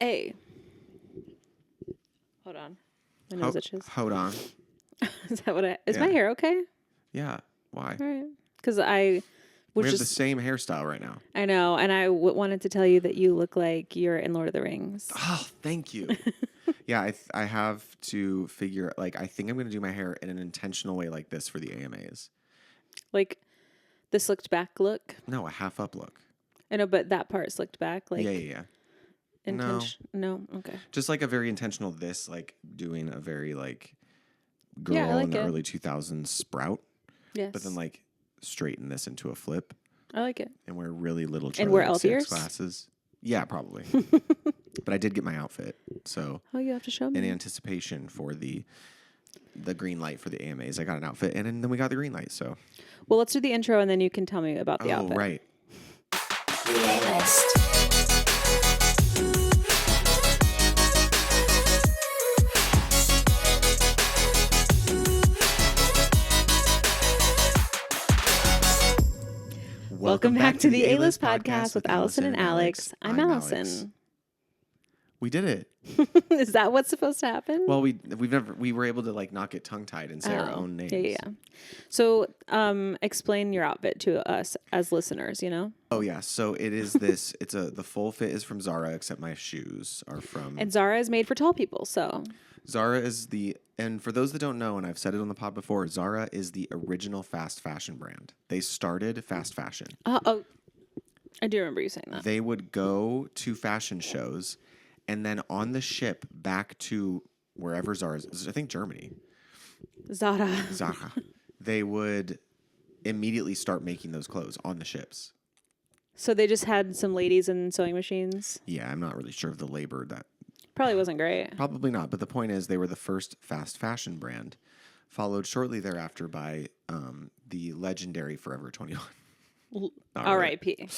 Hey. Hold on. My nose itches. Hold on. Is that what is my hair okay? Yeah. Why? All right. Because I We was have the same hairstyle right now. I know. And I wanted to tell you that you look like you're in Lord of the Rings. Oh, thank you. Yeah, I have to figure, like, I think I'm going to do my hair in an intentional way like this for the AMAs. Like the slicked back look? No, a half up look. I know, but that part slicked back. Like Yeah. No? Okay. Just like a very intentional this, like doing a very, like, girl in the early 2000s sprout. Yes. But then, like, straighten this into a flip. I like it. And wear really little and wear elf Charlie ears? glasses. Yeah, probably. But I did get my outfit, so. Oh, you have to show me. In anticipation for the green light for the AMAs, I got an outfit, and then we got the green light, so. Well, let's do the intro, and then you can tell me about the outfit. Oh, right. Welcome back to the A-List podcast with Alison and Alex. I'm Alison. Alex. We did it. Is that what's supposed to happen? Well, we were able to like not get tongue tied and say our own names. Yeah. So, explain your outfit to us as listeners. You know. Oh yeah. So it is this. The full fit is from Zara, except my shoes are from. And Zara is made for tall people. So. Zara is and for those that don't know, and I've said it on the pod before, Zara is the original fast fashion brand. They started fast fashion. Oh, I do remember you saying that. They would go to fashion shows, and then on the ship back to wherever Zara is, I think Germany. Zara. They would immediately start making those clothes on the ships. So they just had some ladies in sewing machines? Yeah, I'm not really sure of the labor that... Probably wasn't great. Probably not, but the point is they were the first fast fashion brand, followed shortly thereafter by the legendary Forever 21. R.I.P.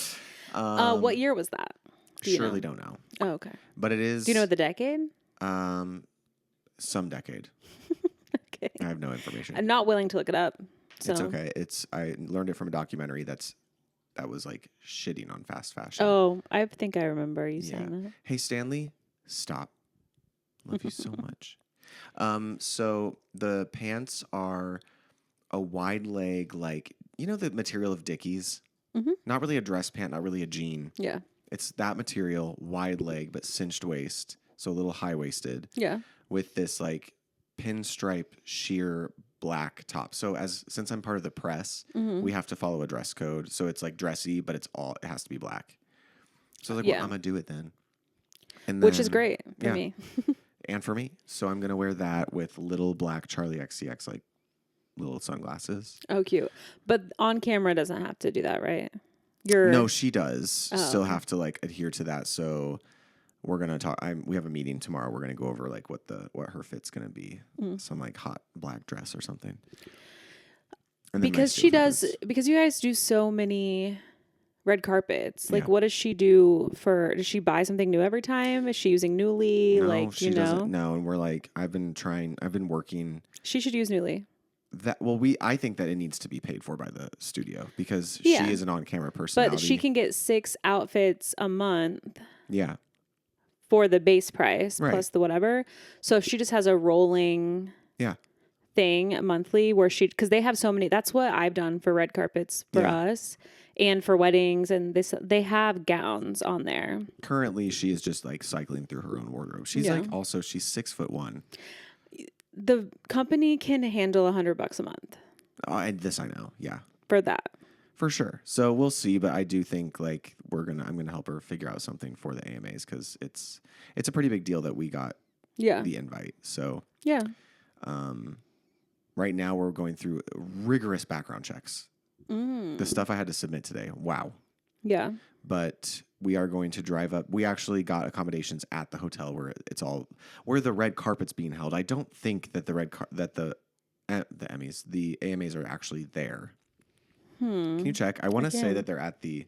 What year was that? Surely don't know. Oh, okay. But it is... Do you know the decade? Some decade. Okay. I have no information. I'm not willing to look it up. So. It's okay. I learned it from a documentary that was like shitting on fast fashion. Oh, I think I remember you saying that. Hey, Stanley, stop. Love you so much. So the pants are a wide leg, like, you know the material of Dickies? Mm-hmm. Not really a dress pant, not really a jean. Yeah. It's that material, wide leg, but cinched waist, so a little high-waisted. Yeah. With this, like, pinstripe sheer black top. So since I'm part of the press, we have to follow a dress code. So it's like dressy, but it has to be black. So I was like, well, I'm gonna do it then. And which is great for me. And for me. So I'm gonna wear that with little black Charlie XCX like little sunglasses. Oh, cute. But on camera doesn't have to do that, right? No, she does still have to like adhere to that. So we're gonna talk. We have a meeting tomorrow. We're gonna go over like what her fit's gonna be. Some like hot black dress or something. And because because you guys do so many red carpets. Like, what does she do does she buy something new every time? Is she using Newly? No, like, she doesn't. No, and we're like, I've been working. She should use Newly. I think that it needs to be paid for by the studio because she is an on-camera personality. But she can get 6 outfits a month. Yeah. For the base price plus the whatever. So if she just has a rolling thing monthly where because they have so many, that's what I've done for red carpets for us and for weddings, and they have gowns on there. Currently she is just like cycling through her own wardrobe. She's like she's 6'1". The company can handle $100 a month. And this I know. Yeah. For that. For sure. So we'll see, but I do think like I'm gonna help her figure out something for the AMAs because it's a pretty big deal that we got the invite. So right now we're going through rigorous background checks. The stuff I had to submit today. Wow. Yeah. But we are going to drive up. We actually got accommodations at the hotel where the red carpet's being held. I don't think that the AMAs are actually there. Can you check? I want to say that they're at the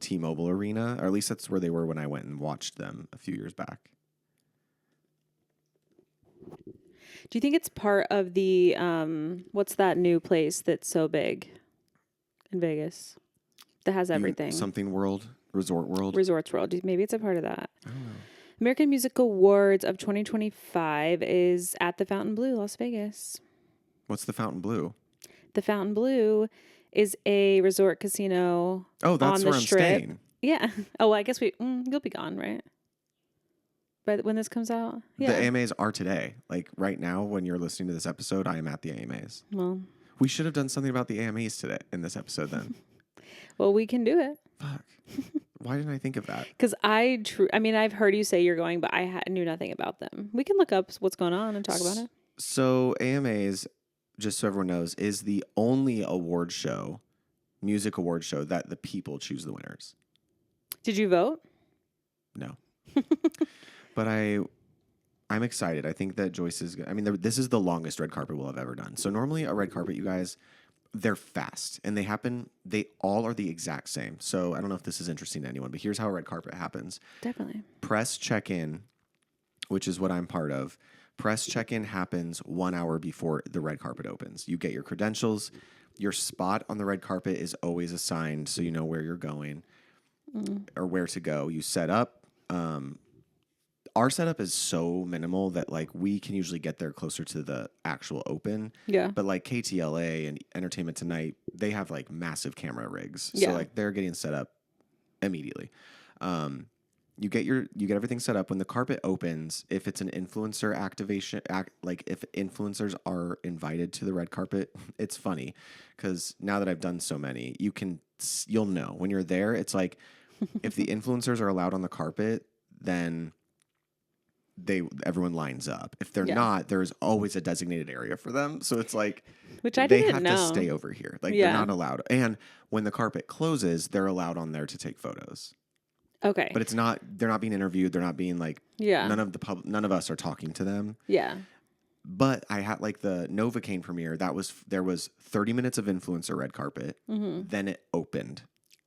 T-Mobile Arena, or at least that's where they were when I went and watched them a few years back. Do you think it's part of the, what's that new place that's so big in Vegas that has everything? Something World, Resort World. Resorts World. Maybe it's a part of that. I don't know. American Music Awards of 2025 is at the Fontainebleau, Las Vegas. What's the Fontainebleau? The Fontainebleau is a resort casino. Oh, that's where I'm staying. Yeah. Oh, well, I guess you'll be gone, right? But when this comes out, yeah. The AMAs are today. Like right now, when you're listening to this episode, I am at the AMAs. Well, we should have done something about the AMAs today in this episode then. Well, we can do it. Fuck. Why didn't I think of that? Because I mean, I've heard you say you're going, but I knew nothing about them. We can look up what's going on and talk about it. So AMAs, just so everyone knows, is the only music award show that the people choose the winners. Did you vote? No. But I'm excited. I think that Joyce is... I mean, this is the longest red carpet we'll have ever done. So normally a red carpet, you guys, they're fast. And they all are the exact same. So I don't know if this is interesting to anyone, but here's how a red carpet happens. Definitely. Press check-in, which is what I'm part of. Press check-in happens 1 hour before the red carpet opens. You get your credentials. Your spot on the red carpet is always assigned so you know where you're going or where to go. You set up... our setup is so minimal that like we can usually get there closer to the actual open. Yeah. But like KTLA and Entertainment Tonight, they have like massive camera rigs. Yeah. So like they're getting set up immediately. You get everything set up when the carpet opens. If it's an influencer activation, like if influencers are invited to the red carpet, it's funny because now that I've done so many, you'll know when you're there. It's like if the influencers are allowed on the carpet, then everyone lines up. If they're not, there's always a designated area for them. So it's like, which I didn't know. They have to stay over here. Like they're not allowed. And when the carpet closes, they're allowed on there to take photos. Okay. But they're not being interviewed. They're not being like, none of us are talking to them. Yeah. But I had like the Novocaine premiere. There was 30 minutes of influencer red carpet. Mm-hmm. Then it opened.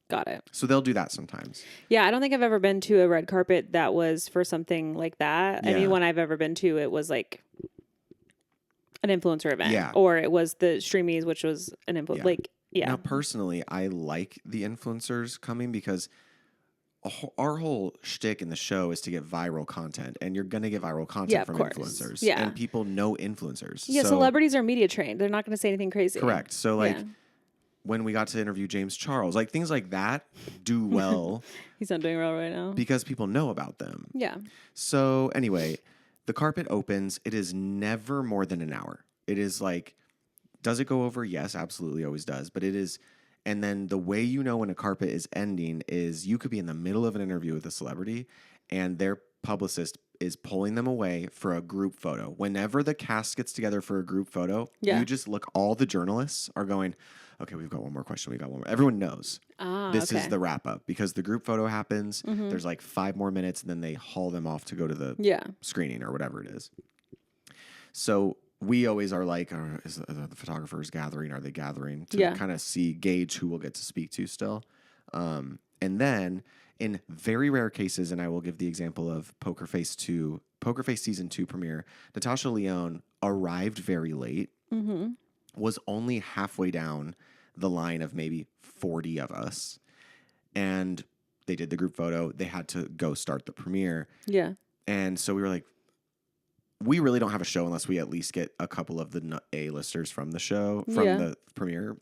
Got it. So they'll do that sometimes. Yeah, I don't think I've ever been to a red carpet that was for something like that. Yeah. Any one I've ever been to, it was like an influencer event. Yeah. Or it was the Streamies, which was an influencer. Yeah. Like, yeah. Now, personally, I like the influencers coming because our whole shtick in the show is to get viral content. And you're going to get viral content from influencers. Yeah. And people know influencers. Yeah, so, celebrities are media trained. They're not going to say anything crazy. Correct. So, like... Yeah. When we got to interview James Charles, like things like that do well. He's not doing well right now. Because people know about them. Yeah. So anyway, the carpet opens. It is never more than an hour. It is like, does it go over? Yes, absolutely, always does. But it is, and then the way you know when a carpet is ending is you could be in the middle of an interview with a celebrity and their publicist is pulling them away for a group photo. Whenever the cast gets together for a group photo, you just look, all the journalists are going, okay, we've got one more question. We got one more. Everyone knows this is the wrap up because the group photo happens. Mm-hmm. There's like 5 more minutes and then they haul them off to go to the screening or whatever it is. So we always are like, is the photographers gathering? Are they gathering to kind of gauge who we'll get to speak to still? And then in very rare cases, and I will give the example of Poker Face Season 2 premiere, Natasha Lyonne arrived very late. Mm-hmm. Was only halfway down the line of maybe 40 of us. And they did the group photo. They had to go start the premiere. Yeah. And so we were like, we really don't have a show unless we at least get a couple of the A-listers from the show, from the premiere.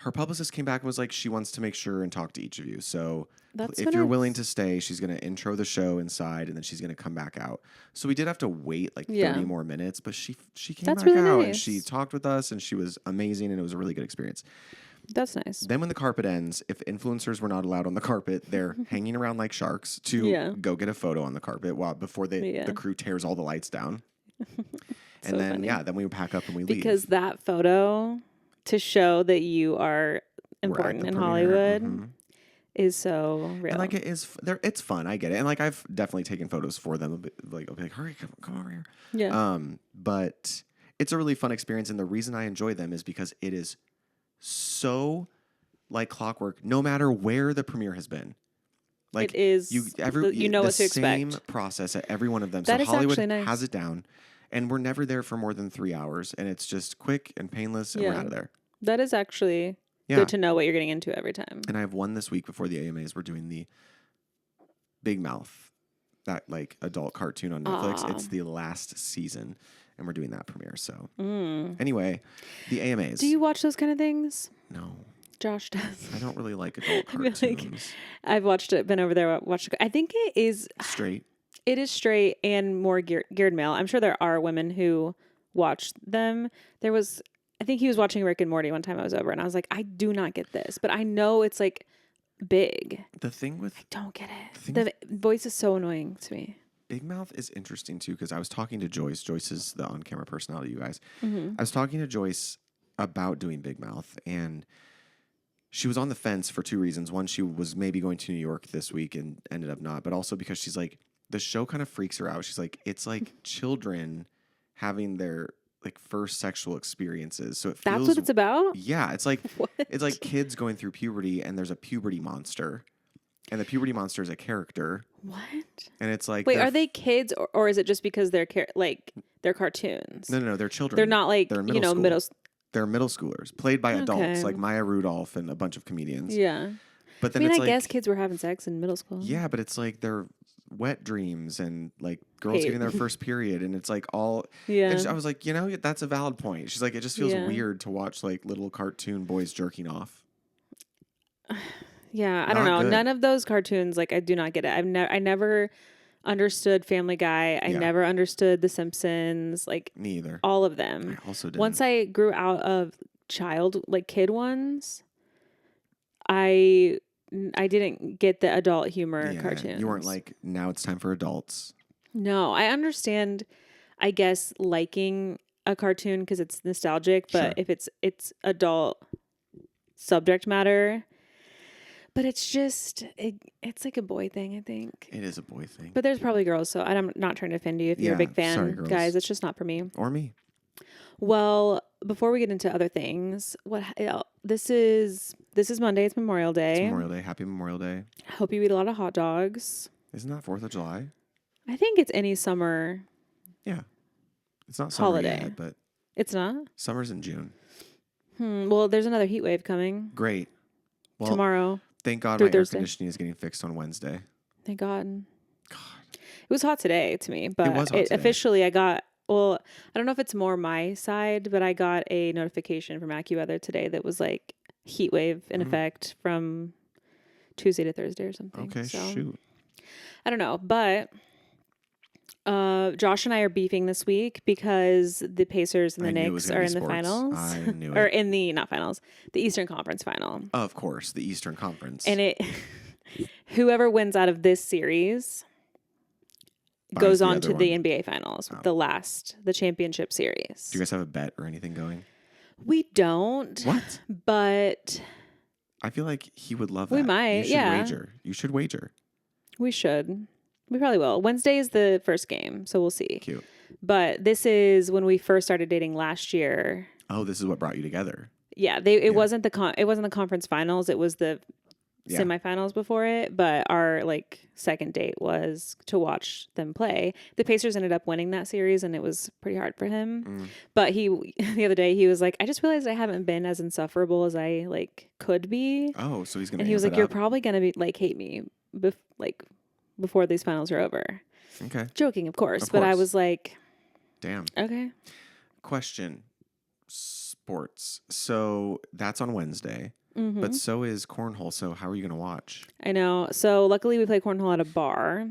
Her publicist came back and was like, she wants to make sure and talk to each of you. So if you're willing to stay, she's going to intro the show inside and then she's going to come back out. So we did have to wait like 30 more minutes, but she came back out and she talked with us and she was amazing and it was a really good experience. That's nice. Then when the carpet ends, if influencers were not allowed on the carpet, they're hanging around like sharks to go get a photo on the carpet before the crew tears all the lights down. And then, then we would pack up and we leave. Because that photo... to show that you are important in Hollywood is so real. And like it's fun. I get it. And like I've definitely taken photos for them. Like I'll be like, hurry, come over here. Yeah. But it's a really fun experience. And the reason I enjoy them is because it is so like clockwork, no matter where the premiere has been. Like it is, you know what to expect. The same process at every one of them. That so Hollywood has it down. And we're never there for more than 3 hours. And it's just quick and painless and we're out of there. That is actually good to know what you're getting into every time. And I have one this week before the AMAs. We're doing the Big Mouth that like adult cartoon on Netflix. It's the last season, and we're doing that premiere. So anyway, the AMAs. Do you watch those kind of things? No. Josh does. I don't really like adult cartoons. I've watched it, been over there, watched it. I think it is straight. It is straight and more geared male. I'm sure there are women who watch them. I think he was watching Rick and Morty one time I was over, and I was like, I do not get this, but I know it's like big. The thing with... I don't get it. The voice is so annoying to me. Big Mouth is interesting too, because I was talking to Joyce. Joyce is the on-camera personality, you guys. Mm-hmm. I was talking to Joyce about doing Big Mouth, and she was on the fence for two reasons. One, she was maybe going to New York this week and ended up not, but also because she's like, the show kind of freaks her out. She's like, it's like children having their like first sexual experiences. So it feels, that's what it's about? Yeah. It's like, it's like kids going through puberty, and there's a puberty monster, and the puberty monster is a character. What? And it's like, wait, are they kids or is it just because they're they're cartoons? No, they're children. They're not like, they're middle. They're middle schoolers played by adults like Maya Rudolph and a bunch of comedians. Yeah. But then I guess kids were having sex in middle school. Yeah, but it's like they're wet dreams and like girls getting their first period, and it's like all. Yeah. And I was like, that's a valid point. She's like, it just feels weird to watch like little cartoon boys jerking off. Yeah, I don't know. Good. None of those cartoons, like, I do not get it. I never understood Family Guy. I never understood The Simpsons. Like, me either. All of them. I also didn't. Once I grew out of kid ones, I didn't get the adult humor cartoons. You weren't like, now it's time for adults. No, I understand, I guess, liking a cartoon because it's nostalgic, but if it's adult subject matter. But it's just, it's like a boy thing, I think. It is a boy thing. But there's probably girls, so I'm not trying to offend you if you're a big fan. Sorry, guys. It's just not for me. Or me. Well, before we get into other things, this is Monday. It's Memorial Day. It's Memorial Day. Happy Memorial Day. Hope you eat a lot of hot dogs. Isn't that 4th of July? I think it's any summer. Yeah. It's not summer holiday yet, but... It's not? Summer's in June. Well, there's another heat wave coming. Great. Well, tomorrow. Thank God my air conditioning is getting fixed on Wednesday. Thank God. It was hot today to me, but it was hot today. Officially I got, I don't know if it's more my side, but I got a notification from AccuWeather today that was like heat wave in effect from Tuesday to Thursday or something. Okay, so, shoot. I don't know, but Josh and I are beefing this week because the Pacers and the Knicks are in the finals. I knew it. Or in the, not finals, the Eastern Conference final. Of course, the Eastern Conference. And whoever wins out of this series goes on to the NBA finals, the championship series. Do you guys have a bet or anything going? We don't. What? But I feel like he would love that. We might, wager. You should wager. We should. We probably will. Wednesday is the first game, so we'll see. Cute. But this is when we first started dating last year. Oh, this is what brought you together. Yeah, it wasn't the conference finals. It was the semifinals before it. But our second date was to watch them play. The Pacers ended up winning that series, and it was pretty hard for him. But the other day he was like, "I just realized I haven't been as insufferable as I could be." Oh, so he's gonna. And he was like, "You're probably gonna be hate me, before these finals are over." Okay. Joking, of course. But I was like, damn. Okay. Question. Sports. So that's on Wednesday, but so is cornhole. So how are you going to watch? I know. So luckily we play cornhole at a bar.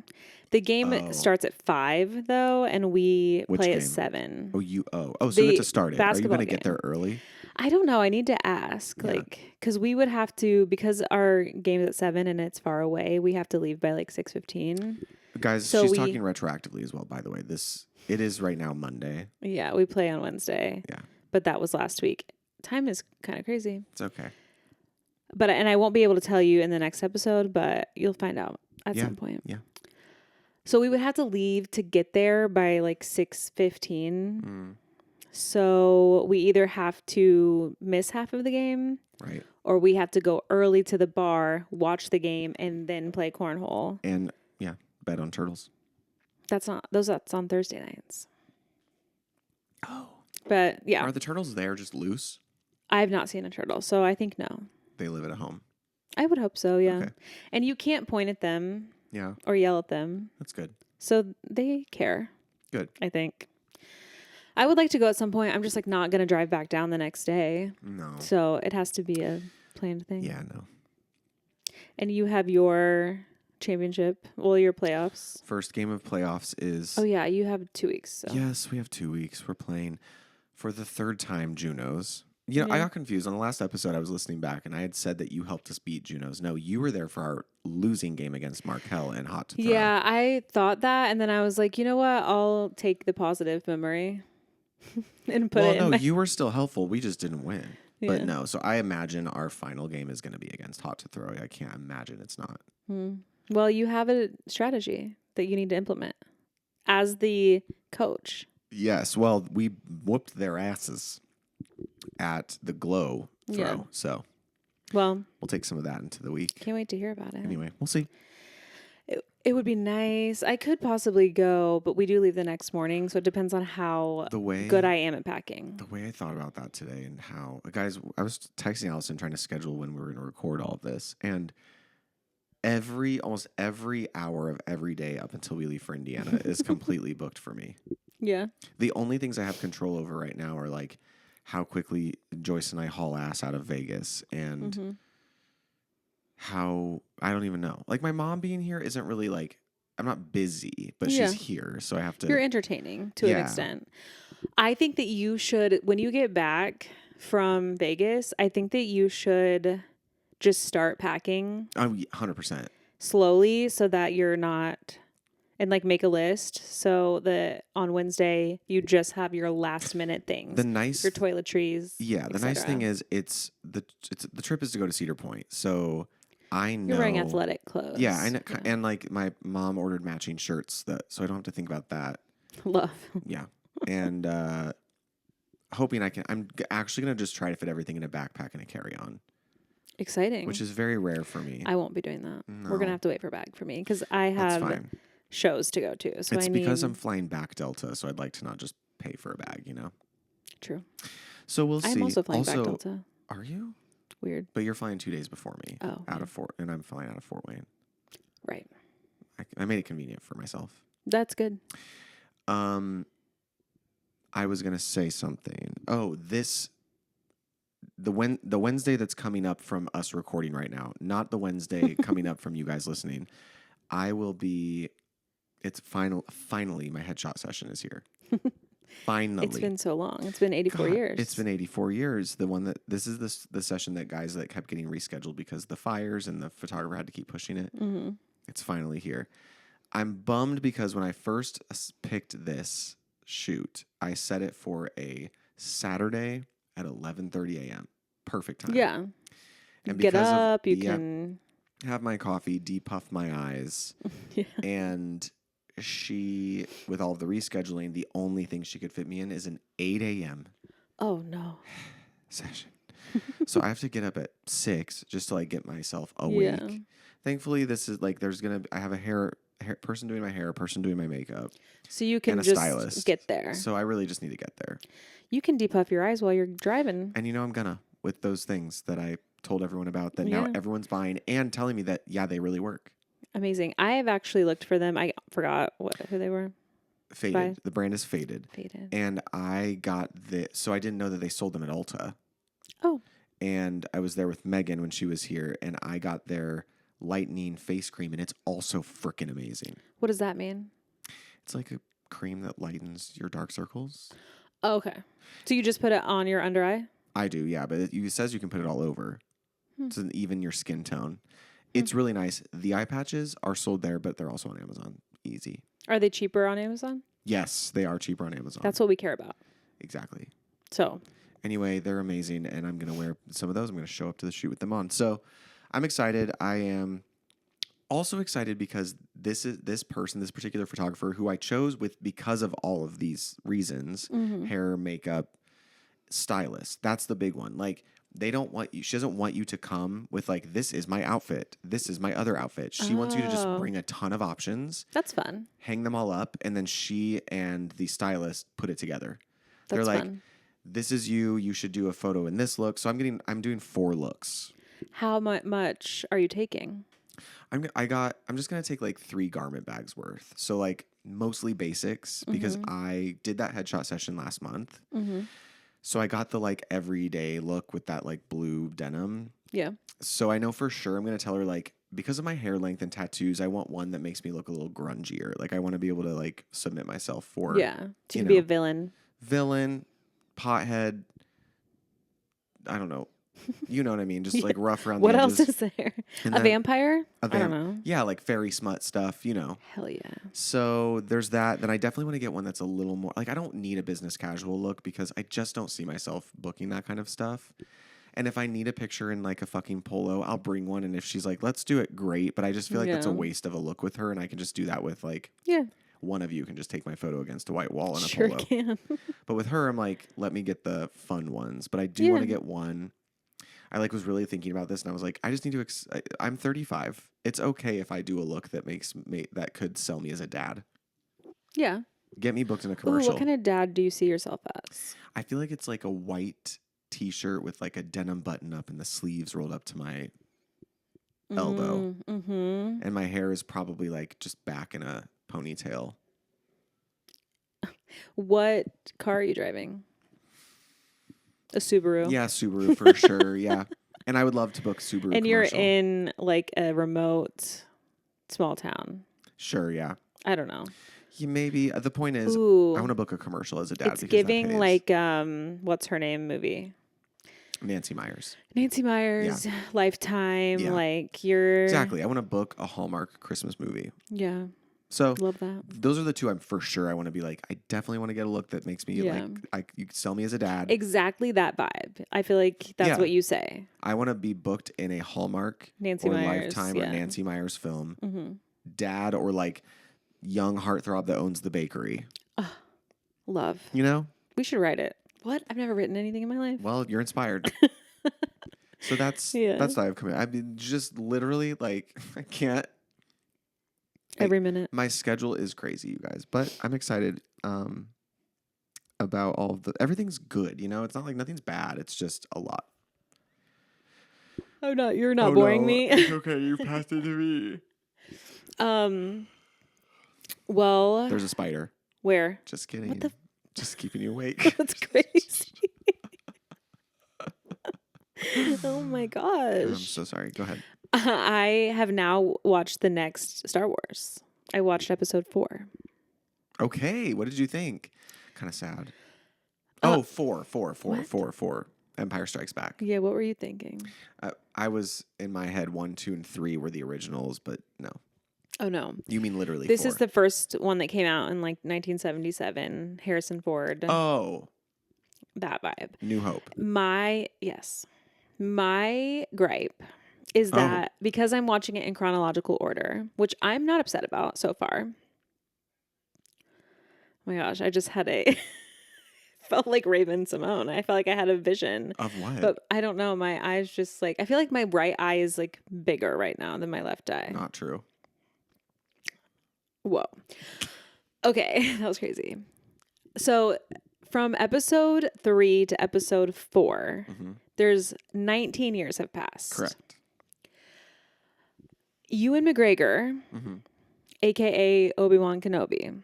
The game starts at 5 though, and we play at 7. So you have to start it. Are you going to get there early? I don't know. I need to ask, because we would have to, because our game is at 7 and it's far away, we have to leave by 6:15. Guys, so she's talking retroactively as well, by the way. It is right now Monday. Yeah, we play on Wednesday. Yeah. But that was last week. Time is kind of crazy. It's okay. And I won't be able to tell you in the next episode, but you'll find out at some point. Yeah. So we would have to leave to get there by 6:15. So we either have to miss half of the game, right, or we have to go early to the bar, watch the game, and then play cornhole. And bet on turtles. That's on Thursday nights. Oh. But yeah. Are the turtles there just loose? I've not seen a turtle, so I think no. They live at home. I would hope so, yeah. Okay. And you can't point at them. Yeah. Or yell at them. That's good. So they care. Good. I think. I would like to go at some point. I'm just like not going to drive back down the next day. No. So it has to be a planned thing. Yeah, no. And you have your championship, your playoffs. First game of playoffs is... Oh, yeah, you have 2 weeks. So. Yes, we have 2 weeks. We're playing for the third time Junos. You know, I got confused. On the last episode, I was listening back, and I had said that you helped us beat Junos. No, you were there for our losing game against Markel and Hot to Throw. Yeah, I thought that, and then I was like, you know what? I'll take the positive memory and put it in. You were still helpful. We just didn't win. Yeah. But no, so I imagine our final game is going to be against Hot to Throw. I can't imagine it's not. Well, you have a strategy that you need to implement as the coach. Yes. Well, we whooped their asses at the glow throw. Yeah. So, we'll take some of that into the week. Can't wait to hear about it. Anyway, we'll see. It would be nice. I could possibly go, but we do leave the next morning, so it depends on how good I am at packing. The way I thought about that today and how, guys, I was texting Alison trying to schedule when we were going to record all of this, and almost every hour of every day up until we leave for Indiana is completely booked for me. Yeah. The only things I have control over right now are like how quickly Joyce and I haul ass out of Vegas and how I don't even know. Like my mom being here isn't really like I'm not busy, but she's here, so I have to. You're entertaining to an extent. I think that you should, when you get back from Vegas, I think that you should just start packing. 100%. Slowly, so that you're not, and like make a list so that on Wednesday you just have your last minute things. Your toiletries. Yeah, the nice thing is the trip is to go to Cedar Point, so. I know. You're wearing athletic clothes. Yeah, I know, and like my mom ordered matching shirts so I don't have to think about that. Love. Yeah, and hoping I can. I'm actually gonna just try to fit everything in a backpack and a carry-on. Exciting. Which is very rare for me. I won't be doing that. No. We're gonna have to wait for a bag for me because I have shows to go to. So because I'm flying back Delta, so I'd like to not just pay for a bag. You know. True. So we'll see. I'm also flying back Delta. Are you? Weird. But you're flying 2 days before me. Oh. And I'm flying out of Fort Wayne. Right. I made it convenient for myself. That's good. I was gonna say something. Oh, the Wednesday that's coming up from us recording right now, not the Wednesday coming up from you guys listening. I will be. It's finally my headshot session is here. Finally. It's been so long. It's been 84 years. It's been 84 years. This is the session that guys that kept getting rescheduled because the fires and the photographer had to keep pushing it. Mm-hmm. It's finally here. I'm bummed because when I first picked this shoot, I set it for a Saturday at 11:30 a.m. Perfect time. Yeah. And get up, you can have my coffee, depuff my eyes. Yeah. And she, with all of the rescheduling, the only thing she could fit me in is an 8 a.m. Oh, no. session. So I have to get up at 6 just to like get myself awake. Yeah. Thankfully, this is like I have a hair person doing my hair, a person doing my makeup. So you can just stylist. Get there. So I really just need to get there. You can depuff your eyes while you're driving. And I'm gonna with those things that I told everyone about that now everyone's buying and telling me that, they really work. Amazing. I have actually looked for them. I forgot who they were. Faded. The brand is Faded. And I got so I didn't know that they sold them at Ulta. Oh. And I was there with Megan when she was here, and I got their lightening face cream, and it's also freaking amazing. What does that mean? It's like a cream that lightens your dark circles. Oh, okay. So you just put it on your under eye? I do, yeah. But it says you can put it all over. To even your skin tone. It's really nice. The eye patches are sold there, but they're also on Amazon. Easy. Are they cheaper on Amazon? Yes, they are cheaper on Amazon. That's what we care about. Exactly. So. Anyway, they're amazing, and I'm going to wear some of those. I'm going to show up to the shoot with them on. So I'm excited. I am also excited because this particular photographer who I chose because of all of these reasons, hair, makeup, stylist. That's the big one. Like, she doesn't want you to come with like, this is my outfit. This is my other outfit. She wants you to just bring a ton of options. That's fun. Hang them all up. And then she and the stylist put it together. That's They're like, fun. This is you should do a photo in this look. So I'm doing 4 looks. How much are you taking? I'm just going to take like 3 garment bags worth. So like mostly basics because I did that headshot session last month. So I got the like everyday look with that like blue denim. Yeah. So I know for sure I'm going to tell her like, because of my hair length and tattoos, I want one that makes me look a little grungier. Like I want to be able to like submit myself for, to be a villain, pothead. I don't know. You know what I mean? Just like rough around what the else edges. is there? A vampire? I don't know. Yeah, like fairy smut stuff, you know. Hell yeah. So there's that. Then I definitely want to get one that's a little more, like I don't need a business casual look because I just don't see myself booking that kind of stuff. And if I need a picture in like a fucking polo, I'll bring one. And if she's like, let's do it, great. But I just feel like that's a waste of a look with her. And I can just do that with like, one of you can just take my photo against a white wall in a polo. Can. But with her, I'm like, let me get the fun ones. But I do want to get one. I like was really thinking about this and I was like, I just need to, I'm 35. It's okay if I do a look that that could sell me as a dad. Yeah. Get me booked in a commercial. Ooh, what kind of dad do you see yourself as? I feel like it's like a white t-shirt with like a denim button up and the sleeves rolled up to my elbow. And my hair is probably like just back in a ponytail. What car are you driving? A Subaru? Yeah, Subaru for sure. Yeah. And I would love to book Subaru And you're commercial. in like a remote small town. Sure, yeah. I don't know. Maybe. The point is, I want to book a commercial as a dad. It's giving like, what's her name movie? Nancy Meyers. Yeah. Lifetime. Yeah. Like you're... Exactly. I want to book a Hallmark Christmas movie. Yeah. So love that. Those are the two I'm for sure I want to be like, I definitely want to get a look that makes me like, you can sell me as a dad. Exactly that vibe. I feel like that's what you say. I want to be booked in a Hallmark Nancy Meyers, Lifetime or Nancy Meyers film. Dad or like young heartthrob that owns the bakery. Love. You know? We should write it. What? I've never written anything in my life. Well, you're inspired. So that's what I've committed. I mean, just literally like, I can't. Every minute. My schedule is crazy, you guys, but I'm excited about all of everything's good, you know? It's not like nothing's bad. It's just a lot. Oh, no, you're not boring me. It's okay, you passed it to me. Well. There's a spider. Where? Just kidding. Just keeping you awake. That's crazy. Oh my gosh. I'm so sorry. Go ahead. I have now watched the next Star Wars. I watched episode 4. Okay. What did you think? Kind of sad. 4. Empire Strikes Back. Yeah. What were you thinking? I was in my head 1, 2, and 3 were the originals, but no. Oh, no. You mean literally This 4. is the first one that came out in like 1977. Harrison Ford. Oh. That vibe. New Hope. My gripe is that because I'm watching it in chronological order, which I'm not upset about so far. Oh my gosh, I just had felt like Raven Simone. I felt like I had a vision. Of what? But I don't know. My eyes just like, I feel like my right eye is like bigger right now than my left eye. Not true. Whoa. Okay, that was crazy. So from episode 3 to episode 4, there's 19 years have passed. Correct. Ewan McGregor, a.k.a. Obi-Wan Kenobi,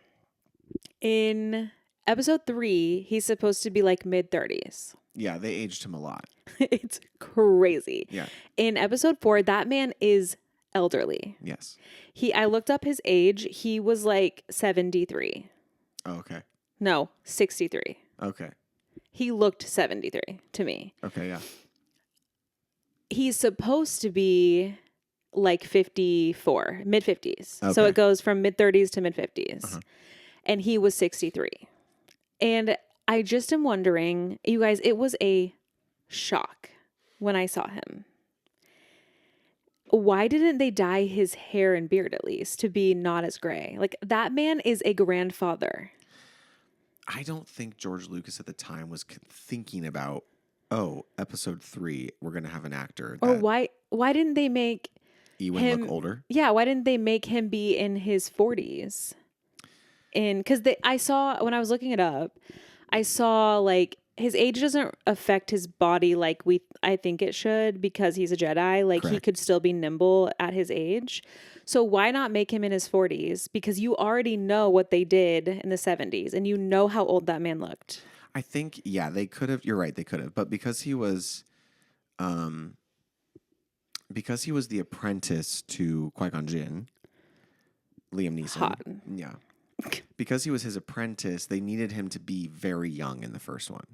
in episode 3, he's supposed to be like mid-30s. Yeah, they aged him a lot. It's crazy. Yeah. In episode 4, that man is elderly. Yes. I looked up his age. He was like 73. Oh, okay. No, 63. Okay. He looked 73 to me. Okay, yeah. He's supposed to be like 54, mid-50s. Okay. So it goes from mid-30s to mid-50s. And he was 63. And I just am wondering, you guys, it was a shock when I saw him. Why didn't they dye his hair and beard at least to be not as gray? Like, that man is a grandfather. I don't think George Lucas at the time was thinking about, episode 3, we're going to have an actor. Or why didn't they make Ewan look older? Yeah, why didn't they make him be in his 40s? Because I saw, when I was looking it up, I saw like his age doesn't affect his body like I think it should because he's a Jedi. Like, he could still be nimble at his age. So why not make him in his 40s? Because you already know what they did in the 70s and you know how old that man looked. I think, yeah, they could have. You're right, they could have. But because he was the apprentice to Qui-Gon Jinn, Liam Neeson. Hot. Yeah. Because he was his apprentice, they needed him to be very young in the first one.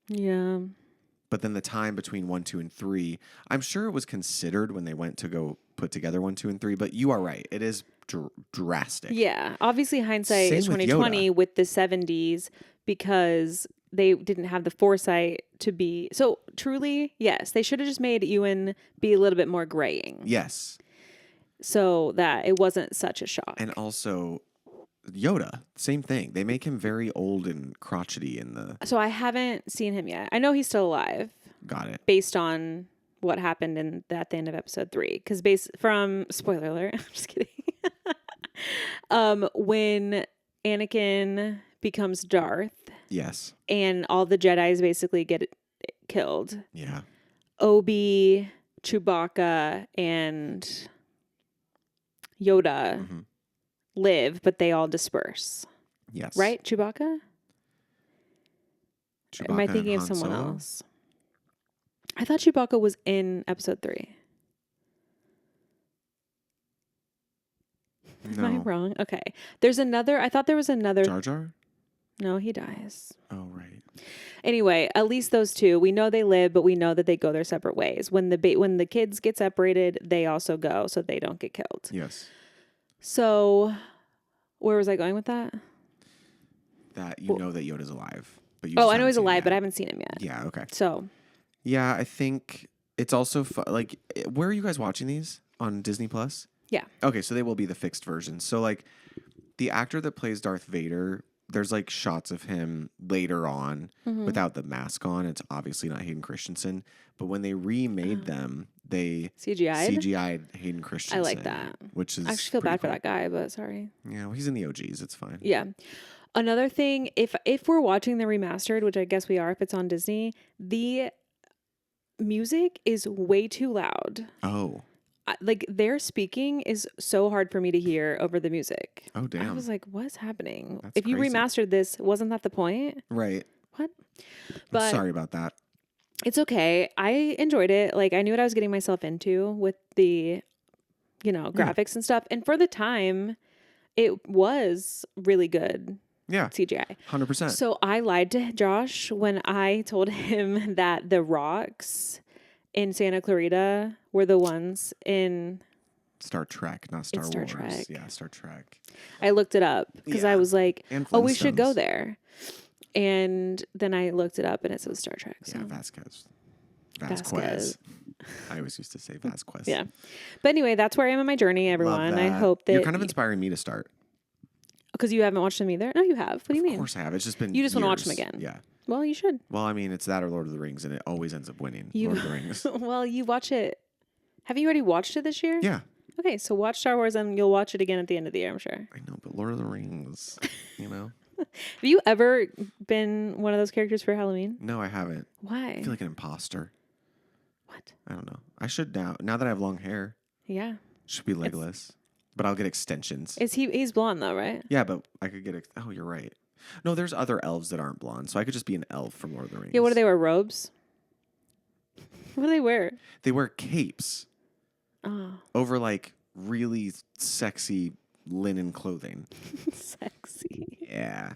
Yeah. But then the time between 1, 2, and 3, I'm sure it was considered when they went to go put together 1, 2, and 3. But you are right; it is drastic. Yeah, obviously hindsight is 2020 with the 70s because they didn't have the foresight to be so. Truly, yes, they should have just made Ewan be a little bit more graying. Yes, so that it wasn't such a shock. And also, Yoda, same thing. They make him very old and crotchety in the... So I haven't seen him yet. I know he's still alive. Got it. Based on what happened at the end of episode 3. Because based from... Spoiler alert. I'm just kidding. When Anakin becomes Darth. Yes. And all the Jedis basically get killed. Yeah. Obi, Chewbacca, and Yoda... Mm-hmm. live, but they all disperse. Yes. Right? Chewbacca? Am I thinking of someone Solo? else? I thought Chewbacca was in episode 3. No. Am I wrong? Okay. I thought there was another. Jar Jar? No, he dies. Oh, right. Anyway, at least those two. We know they live, but we know that they go their separate ways. When the kids get separated, they also go so they don't get killed. Yes. So, where was I going with that? That you know that Yoda's alive. But I know he's alive, but I haven't seen him yet. Yeah, okay. So. Yeah, I think it's also, like, where are you guys watching these? On Disney Plus? Yeah. Okay, so they will be the fixed versions. So, like, the actor that plays Darth Vader, there's, like, shots of him later on without the mask on. It's obviously not Hayden Christensen. But when they remade them, they CGI'd Hayden Christensen. I like that. Which is I actually feel bad for that guy, but sorry. Yeah, well, he's in the OGs. It's fine. Yeah. Another thing, if we're watching the remastered, which I guess we are if it's on Disney, the music is way too loud. Oh. Like, their speaking is so hard for me to hear over the music. Oh, damn. I was like, what's happening? That's if you crazy. Remastered this, wasn't that the point? Right. What? But I'm sorry about that. It's okay. I enjoyed it. Like, I knew what I was getting myself into with the, graphics and stuff. And for the time, it was really good. Yeah. CGI. 100%. So I lied to Josh when I told him that the rocks in Santa Clarita were the ones in Star Trek, not Star Wars. Trek. Yeah, Star Trek. I looked it up because I was like, we should go Flintstones. there. And then I looked it up and it was Star Trek. So. Yeah, Vasquez. I always used to say Vasquez. Yeah. But anyway, that's where I am in my journey, everyone. I hope that you're kind of inspiring me to start. Because you haven't watched them either? No, you have. What do you mean? Of course I have. It's just been You just want to watch years. them again. Yeah. Well, you should. Well, I mean, it's that or Lord of the Rings, and it always ends up winning. Lord of the Rings. Well, you watch it. Have you already watched it this year? Yeah. Okay, so watch Star Wars and you'll watch it again at the end of the year, I'm sure. I know, but Lord of the Rings, Have you ever been one of those characters for Halloween? No, I haven't. Why? I feel like an imposter. What? I don't know. I should now. Now that I have long hair. Yeah. Should be legless. But I'll get extensions. He's blonde though, right? Yeah, but I could get... Oh, you're right. No, there's other elves that aren't blonde, so I could just be an elf from Lord of the Rings. Yeah, what do they wear? Robes? What do they wear? They wear capes. Oh. Over, like, really sexy linen clothing. Sexy. Yeah.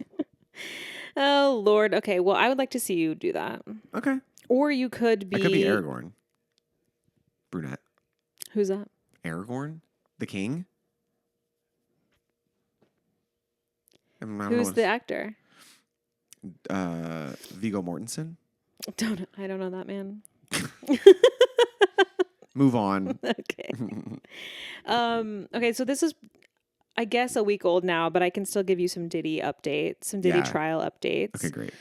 Oh, Lord. Okay, well, I would like to see you do that. Okay. Or you could be... I could be Aragorn. Brunette. Who's that? Aragorn? The king? Who's the actor? Viggo Mortensen. I don't know that man. Move on. Okay. Okay, so this is, I guess, a week old now, but I can still give you some Diddy updates, some Diddy trial updates. Okay, great.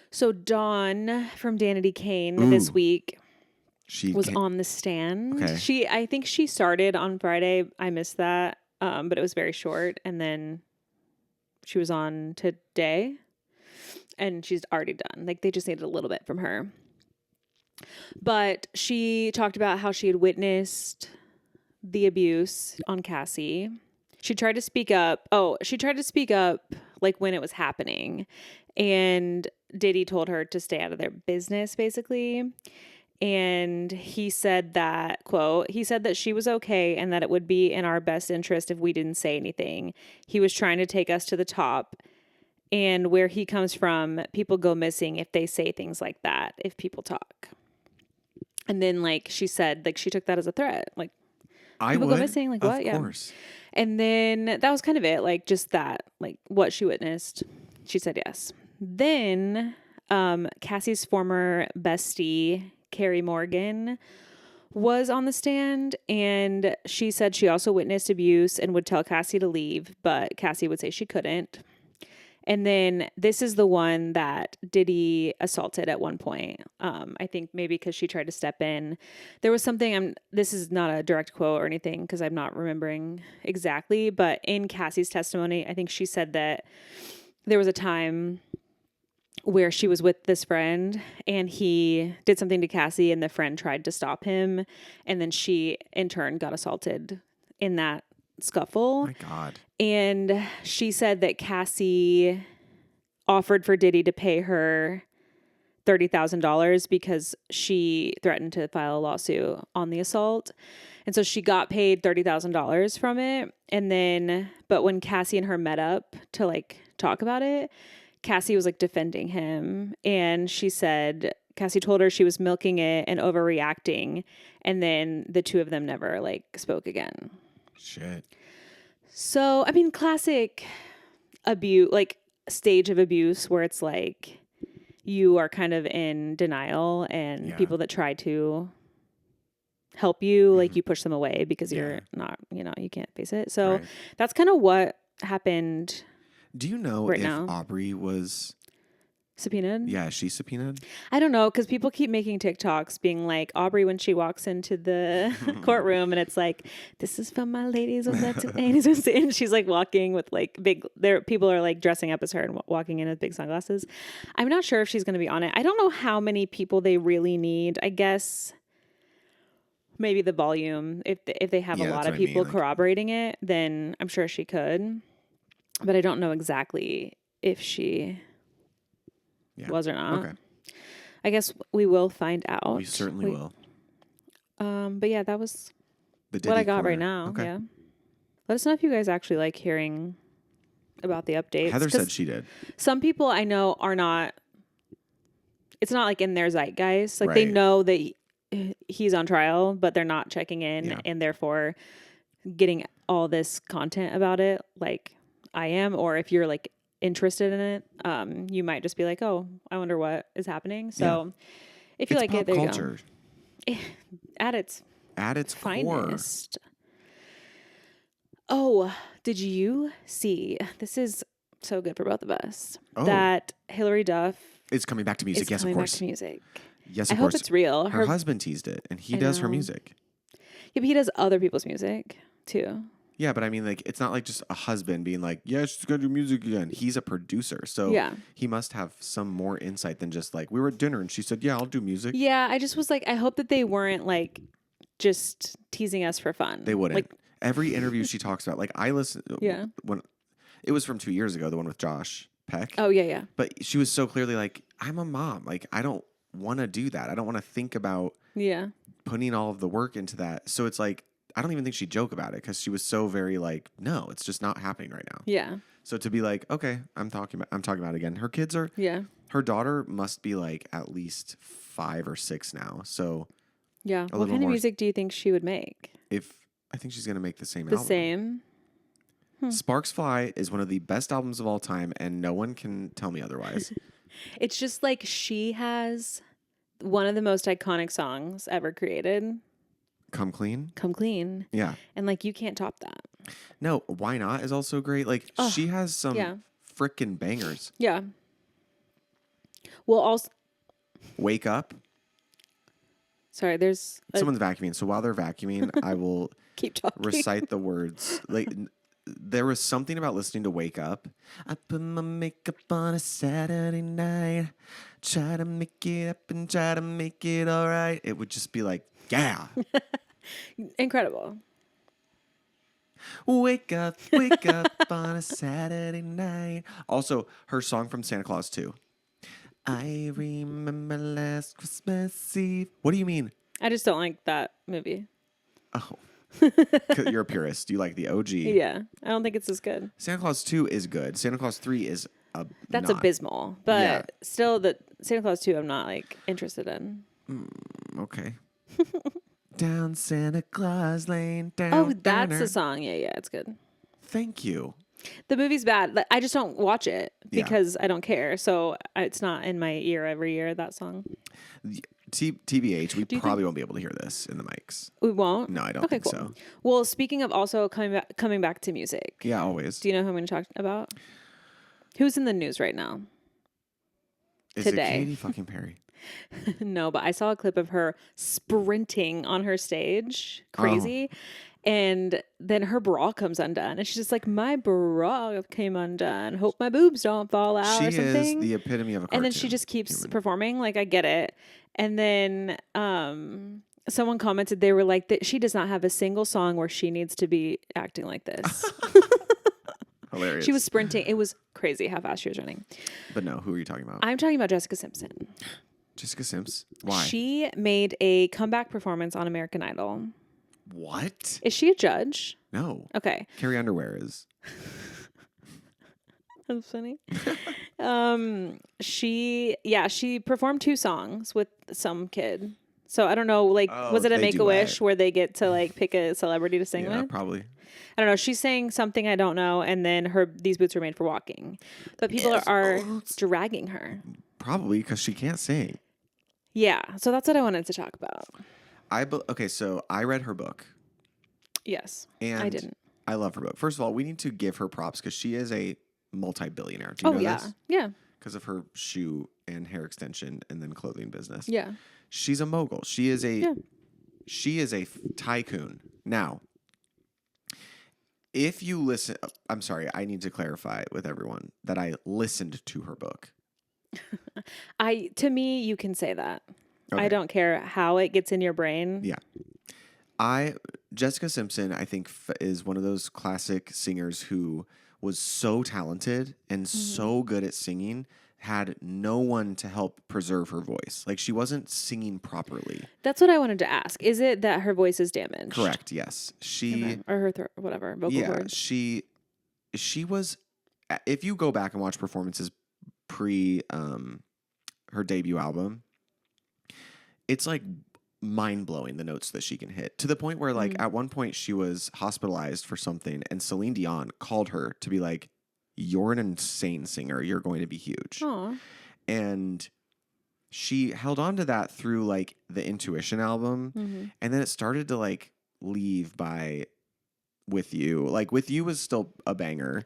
So Dawn from Danity Kane this week was on the stand. Okay. I think she started on Friday. I missed that, but it was very short, and then she was on today. and she's already done. Like, they just needed a little bit from her. But she talked about how she had witnessed the abuse on Cassie. She tried to speak up. Like when it was happening. And Diddy told her to stay out of their business, basically. And he said that, quote, he said that she was okay and that it would be in our best interest if we didn't say anything. He was trying to take us to the top. And where he comes from, people go missing if they say things like that, if people talk. And then, like, she said, like, she took that as a threat. Like, people go missing? Like, what? Of course. Yeah. And then that was kind of it. Like, just that, like, what she witnessed. She said yes. Then Cassie's former bestie, Carrie Morgan, was on the stand. And she said she also witnessed abuse and would tell Cassie to leave. But Cassie would say she couldn't. And then this is the one that Diddy assaulted at one point. I think maybe because she tried to step in. There was something, this is not a direct quote or anything because I'm not remembering exactly. But in Cassie's testimony, I think she said that there was a time where she was with this friend and he did something to Cassie and the friend tried to stop him. And then she, in turn, got assaulted in that scuffle. Oh my God. And she said that Cassie offered for Diddy to pay her $30,000 because she threatened to file a lawsuit on the assault. And so she got paid $30,000 from it. And then, but when Cassie and her met up to like talk about it, Cassie was like defending him. And she said, Cassie told her she was milking it and overreacting. And then the two of them never like spoke again. Shit. So, I mean, classic abuse, like stage of abuse where it's like you are kind of in denial and people that try to help you, like you push them away because you're not, you can't face it. So that's kind of what happened. Do you know if Aubrey was subpoenaed? Yeah, she's subpoenaed. I don't know, because people keep making TikToks being like, Aubrey, when she walks into the courtroom and it's like, this is from my ladies with that and she's like walking with like people are like dressing up as her and walking in with big sunglasses. I'm not sure if she's going to be on it. I don't know how many people they really need. I guess maybe the volume. If they have a lot of people corroborating it, then I'm sure she could. But I don't know exactly if she was or not. Okay. I guess we will find out. We certainly will. But yeah, that was what I got right now. Okay. Yeah. Let us know if you guys actually like hearing about the updates. Heather said she did. Some people I know are not. It's not like in their zeitgeist. Like they know that he's on trial, but they're not checking in and therefore getting all this content about it like I am. Or if you're like interested in it, you might just be like, oh, I wonder what is happening. So if you like it, there culture. You go. At its finest. Core. Oh, did you see? This is so good for both of us. Oh. That Hillary Duff is coming back to music. Yes, of course. Back to music. Yes, of course. I hope it's real. Her husband teased it, and he does her music. Yeah, but he does other people's music too. Yeah, but I mean, like, it's not like just a husband being like, yeah, she's going to do music again. He's a producer. So he must have some more insight than just like, we were at dinner and she said, yeah, I'll do music. Yeah, I just was like, I hope that they weren't like just teasing us for fun. They wouldn't. Like, every interview she talks about, like, I listened. Yeah. When it was from 2 years ago, the one with Josh Peck. Oh, yeah, yeah. But she was so clearly like, I'm a mom. Like, I don't want to do that. I don't want to think about putting all of the work into that. So it's like, I don't even think she'd joke about it because she was so very like, no, it's just not happening right now. Yeah. So to be like, okay, I'm talking about it again. Her kids are, her daughter must be like at least 5 or 6 now. So yeah. What kind of music do you think she would make? I think she's going to make the same album. The same? Sparks Fly is one of the best albums of all time and no one can tell me otherwise. It's just like she has one of the most iconic songs ever created. Come Clean? Come Clean. Yeah. And like you can't top that. No, Why Not is also great. Like she has some frickin' bangers. Yeah. Well, also Wake Up. Sorry, there's someone's vacuuming. So while they're vacuuming, I will keep talking. Recite the words. Like there was something about listening to Wake Up. I put my makeup on a Saturday night, try to make it up and try to make it all right. It would just be like, yeah. Incredible. Wake up on a Saturday night. Also, her song from Santa Claus 2. I remember last Christmas Eve. What do you mean? I just don't like that movie. Oh. You're a purist. You like the OG. Yeah. I don't think it's as good. Santa Claus 2 is good. Santa Claus 3 is That's not. abysmal. But still, the Santa Claus 2 I'm not like interested in. Okay. Down Santa Claus Lane. Down. Oh, that's the song. Yeah, it's good. Thank you. The movie's bad. I just don't watch it because I don't care. So it's not in my ear every year, that song. TBH, we probably won't be able to hear this in the mics. We won't? No, I don't think so. Well, speaking of also coming back to music. Yeah, always. Do you know who I'm going to talk about? Who's in the news right now? Is it Katy fucking Perry? No, but I saw a clip of her sprinting on her stage. Crazy. Oh. And then her bra comes undone. And she's just like, my bra came undone. Hope my boobs don't fall out or something. She is the epitome of a cartoon. And then she just keeps performing. Like, I get it. And then someone commented, they were like, that she does not have a single song where she needs to be acting like this. Hilarious. She was sprinting. It was crazy how fast she was running. But no, who are you talking about? I'm talking about Jessica Simpson. Jessica Simpson? Why? She made a comeback performance on American Idol. What? Is she a judge? No. Okay. Carrie Underwear is. That's funny. She performed 2 songs with some kid. So I don't know, like, was it a Make-A-Wish where they get to like pick a celebrity to sing with? Yeah, probably. I don't know. She's saying something I don't know, and then these boots are made for walking. But people are dragging her. Probably because she can't sing. Yeah, so that's what I wanted to talk about. Okay, so I read her book. Yes, and I didn't. I love her book. First of all, we need to give her props because she is a multi-billionaire. Do you know this? Yeah. Because of her shoe and hair extension and then clothing business. Yeah. She's a mogul. She is a tycoon. Now, if you listen, I'm sorry, I need to clarify with everyone that I listened to her book. To me, you can say that. Okay. I don't care how it gets in your brain. Yeah. Jessica Simpson, I think, is one of those classic singers who was so talented and so good at singing, had no one to help preserve her voice. Like, she wasn't singing properly. That's what I wanted to ask. Is it that her voice is damaged? Correct, yes. Or her throat, whatever, vocal cords. She was, if you go back and watch performances pre her debut album, it's like mind-blowing the notes that she can hit, to the point where like at one point she was hospitalized for something and Celine Dion called her to be like, you're an insane singer, you're going to be huge. Aww. And she held on to that through like the Intuition album, and then it started to like leave by With You. Like With You was still a banger.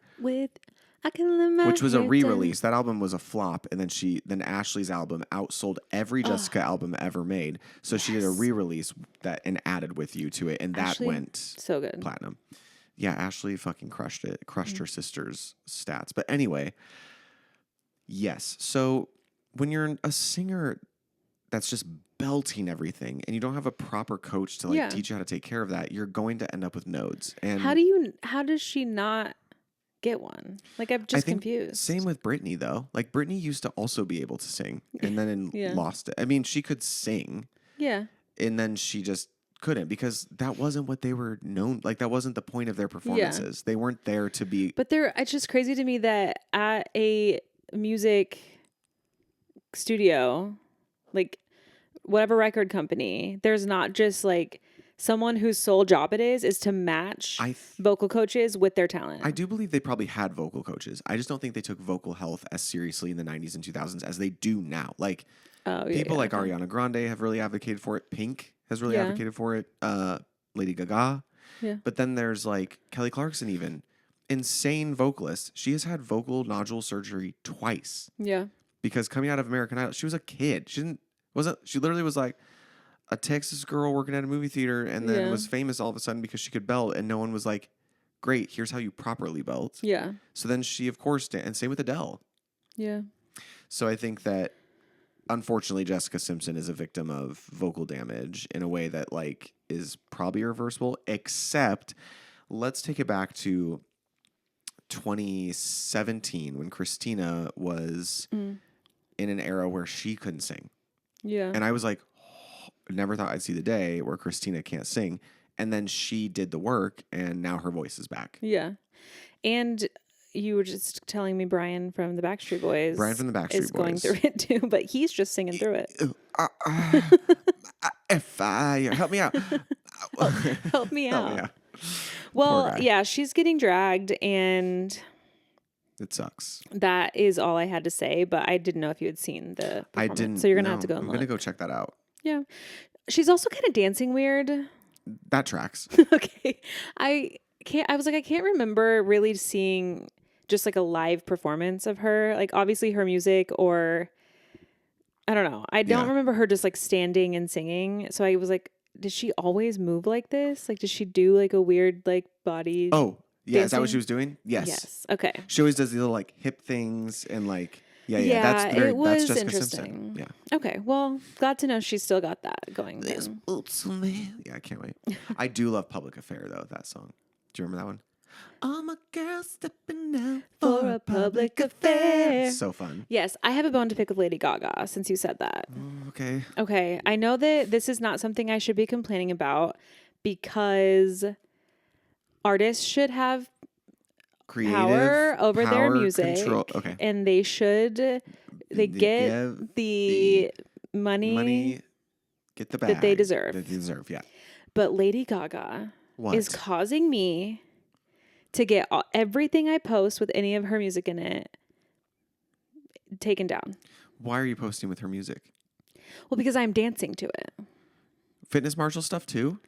Which was a re-release. That album was a flop, and then Ashley's album outsold every Jessica album ever made. So she did a re-release and added With You to it, and that went so good, platinum. Yeah, Ashley fucking crushed it. Crushed her sister's stats. But anyway, yes. So when you're a singer that's just belting everything, and you don't have a proper coach to like teach you how to take care of that, you're going to end up with nodes. And how does she not get one? Like, I'm just confused. Same with Britney, though. Like, Britney used to also be able to sing, and then lost it. I mean, she could sing. Yeah. And then she just couldn't, because that wasn't what they were known. Like, that wasn't the point of their performances. They weren't there to be. But it's just crazy to me that at a music studio, like whatever record company, there's not just like someone whose sole job it is to match vocal coaches with their talent. I do believe they probably had vocal coaches. I just don't think they took vocal health as seriously in the 90s and 2000s as they do now. Like, people like Ariana Grande have really advocated for it. Pink has really advocated for it. Lady Gaga. Yeah. But then there's like Kelly Clarkson, even. Insane vocalist. She has had vocal nodule surgery twice. Yeah. Because coming out of American Idol, she was a kid. She literally was like a Texas girl working at a movie theater, and then was famous all of a sudden because she could belt, and no one was like, Great. Here's how you properly belt. Yeah. So then she, of course, and same with Adele. Yeah. So I think that, unfortunately, Jessica Simpson is a victim of vocal damage in a way that, like, is probably reversible, except let's take it back to 2017 when Christina was in an era where she couldn't sing. Yeah. And I was like, never thought I'd see the day where Christina can't sing. And then she did the work, and now her voice is back. Yeah. And you were just telling me Brian from the Backstreet Boys is going through it too, but he's just singing through it. Fire. Help me out. Help me out. Well, yeah, she's getting dragged, and it sucks. That is all I had to say, but I didn't know if you had seen the performance. I didn't. So you're going to have to go and look. I'm going to go check that out. Yeah. She's also kind of dancing weird. That tracks. Okay. I was like, I can't remember really seeing just like a live performance of her. Like, obviously her music, or I don't know. I don't remember her just like standing and singing. So I was like, did she always move like this? Like, did she do like a weird like body? Oh, yeah. dancing? Is that what she was doing? Yes. Yes. Okay. She always does these little like hip things and like, that's Jessica interesting. Simpson. Yeah. Okay. Well, glad to know she's still got that going. Yeah, I can't wait. I do love Public Affair though, that song. Do you remember that one? All my girls stepping out for a public affair. So fun. Yes, I have a bone to pick with Lady Gaga since you said that. Okay. Okay. I know that this is not something I should be complaining about because artists should have power over their music. Control. Okay. And they get the money get the bag that they deserve. Yeah. But Lady Gaga is causing me to get everything I post with any of her music in it taken down. Why are you posting with her music? Well, because I'm dancing to it. Fitness Marshall stuff too?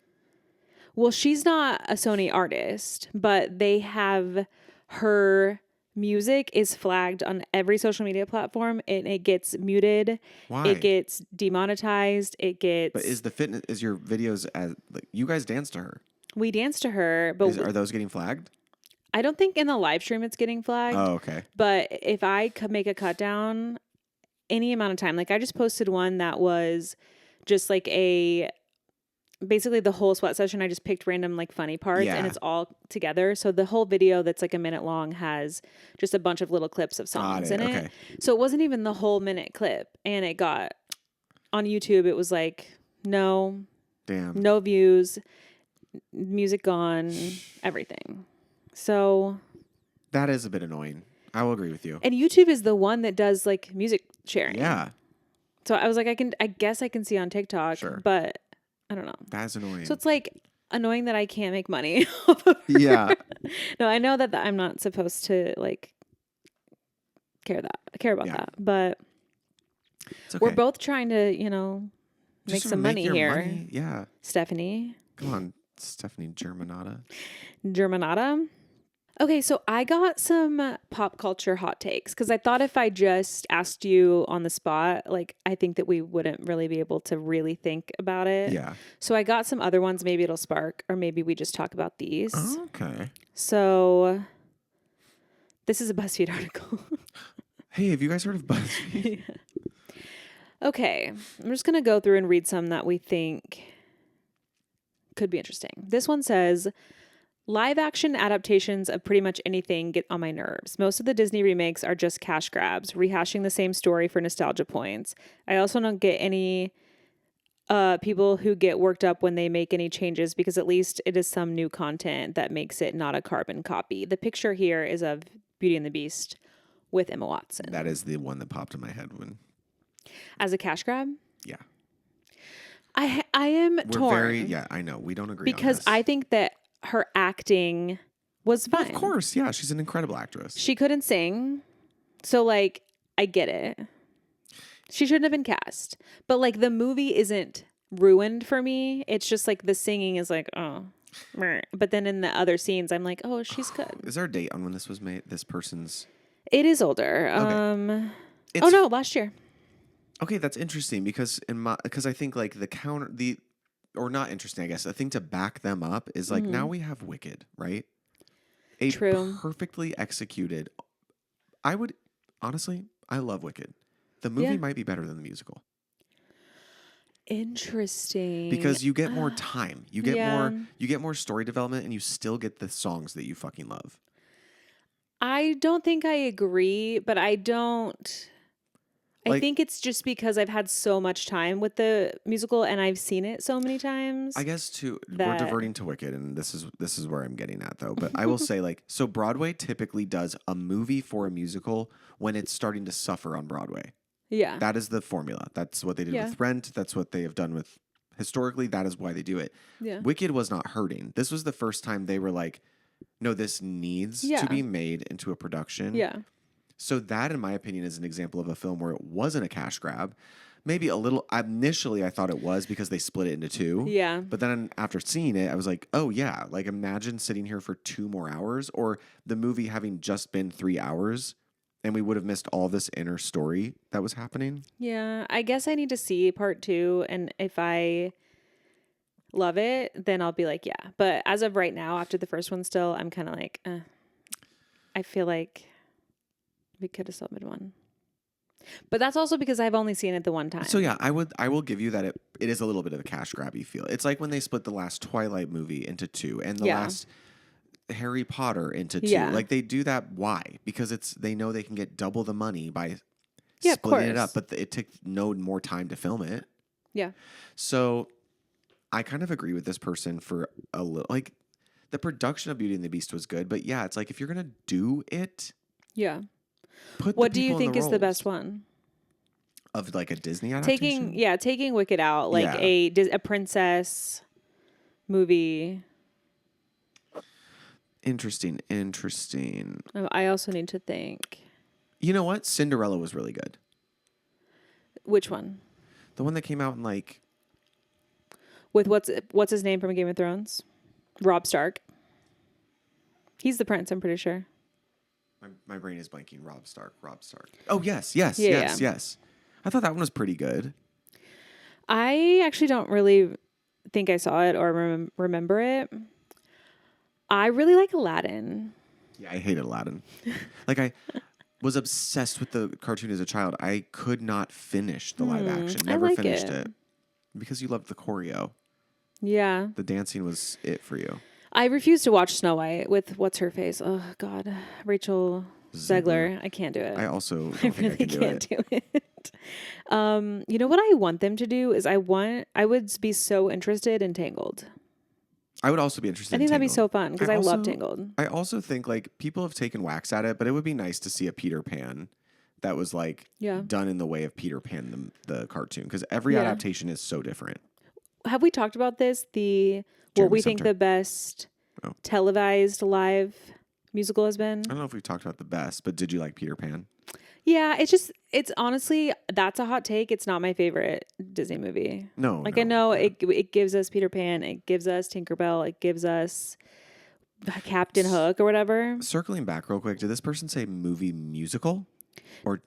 Well, she's not a Sony artist, but they have her music is flagged on every social media platform, and it gets muted. Why? It gets demonetized. It gets. But is your videos as like you guys dance to her? We dance to her, but are those getting flagged? I don't think in the live stream it's getting flagged. Oh, okay. But if I could make a cut down any amount of time, like I just posted one that was just like basically the whole sweat session. I just picked random like funny parts and it's all together. So the whole video that's like a minute long has just a bunch of little clips of songs in it. So it wasn't even the whole minute clip. And it got on YouTube. It was like, no views, music gone, everything. So that is a bit annoying. I will agree with you. And YouTube is the one that does like music sharing. Yeah. So I was like, I guess I can see on TikTok, but I don't know. That's annoying. So it's like annoying that I can't make money. Yeah. No, I know that I'm not supposed to like care about that, but we're both trying to, make some money here. Money. Yeah. Stephanie. Come on, Stephanie Germanata. Okay, so I got some pop culture hot takes because I thought if I just asked you on the spot, like I think that we wouldn't really be able to really think about it. Yeah. So I got some other ones. Maybe it'll spark, or maybe we just talk about these. Okay. So this is a BuzzFeed article. Hey, have you guys heard of BuzzFeed? Yeah. Okay, I'm just going to go through and read some that we think could be interesting. This one says, live action adaptations of pretty much anything get on my nerves. Most of the Disney remakes are just cash grabs, rehashing the same story for nostalgia points. I also don't get any people who get worked up when they make any changes because at least it is some new content that makes it not a carbon copy. The picture here is of Beauty and the Beast with Emma Watson. That is the one that popped in my head when... As a cash grab? Yeah. I am torn. Yeah, I know. We don't agree on because this. I think that her acting was fine. Well, of course, yeah. She's an incredible actress. She couldn't sing. So, like, I get it. She shouldn't have been cast. But, like, the movie isn't ruined for me. It's just, like, the singing is like, oh. But then in the other scenes, I'm like, oh, she's good. Is there a date on when this was made? This person's... It is older. Okay. Last year. Okay, that's interesting because I think, like, or not interesting, I guess. The thing to back them up is, like, now we have Wicked, right? A True. perfectly executed. I would, honestly, I love Wicked. The movie might be better than the musical. Interesting. Because you get more time. You get more story development, and you still get the songs that you fucking love. I don't think I agree, but I think it's just because I've had so much time with the musical and I've seen it so many times. I guess too, we're diverting to Wicked, and this is where I'm getting at though. But I will say, like, so Broadway typically does a movie for a musical when it's starting to suffer on Broadway. Yeah. That is the formula. That's what they did with Rent. That's what they have done with historically. That is why they do it. Yeah. Wicked was not hurting. This was the first time they were like, no, this needs to be made into a production. Yeah. So that, in my opinion, is an example of a film where it wasn't a cash grab. Maybe a little, initially I thought it was because they split it into two. Yeah. But then after seeing it, I was like, oh yeah, like imagine sitting here for 2 more hours, or the movie having just been 3 hours and we would have missed all this inner story that was happening. Yeah. I guess I need to see part 2. And if I love it, then I'll be like, yeah. But as of right now, after the first one still, I'm kind of like, I feel like we could have still been one. But that's also because I've only seen it the one time. So yeah, I will give you that it is a little bit of a cash grab, you feel. It's like when they split the last Twilight movie into 2 and the last Harry Potter into 2. Yeah. Like they do that. Why? Because they know they can get double the money by splitting it up, but it took no more time to film it. Yeah. So I kind of agree with this person for a little, like the production of Beauty and the Beast was good, but yeah, it's like if you're going to do it. Yeah. What do you think is the best one? Of like a Disney adaptation? Taking Wicked out, like a princess movie. Interesting. I also need to think. You know what? Cinderella was really good. Which one? The one that came out in like... With what's his name from Game of Thrones? Robb Stark. He's the prince, I'm pretty sure. My brain is blanking. Robb Stark. Oh, yes. I thought that one was pretty good. I actually don't really think I saw it or remember it. I really like Aladdin. Yeah, I hated Aladdin. Like, I was obsessed with the cartoon as a child. I could not finish the live action. Never finished it. Because you loved the choreo. Yeah. The dancing was it for you. I refuse to watch Snow White with what's her face. Oh God, Rachel Zegler. I can't do it. I also don't think I can do it. You know what I want them to do is I would be so interested in Tangled. I would also be interested in Tangled. I think that'd be so fun because I love Tangled. I also think like people have taken whacks at it, but it would be nice to see a Peter Pan that was like done in the way of Peter Pan, the cartoon, because every adaptation is so different. Have we talked about this? What we think the best televised live musical has been? I don't know if we've talked about the best, but did you like Peter Pan? Yeah, it's honestly, that's a hot take. It's not my favorite Disney movie. No. I know it gives us Peter Pan, it gives us Tinkerbell, it gives us Captain Hook or whatever. Circling back real quick, did this person say movie musical or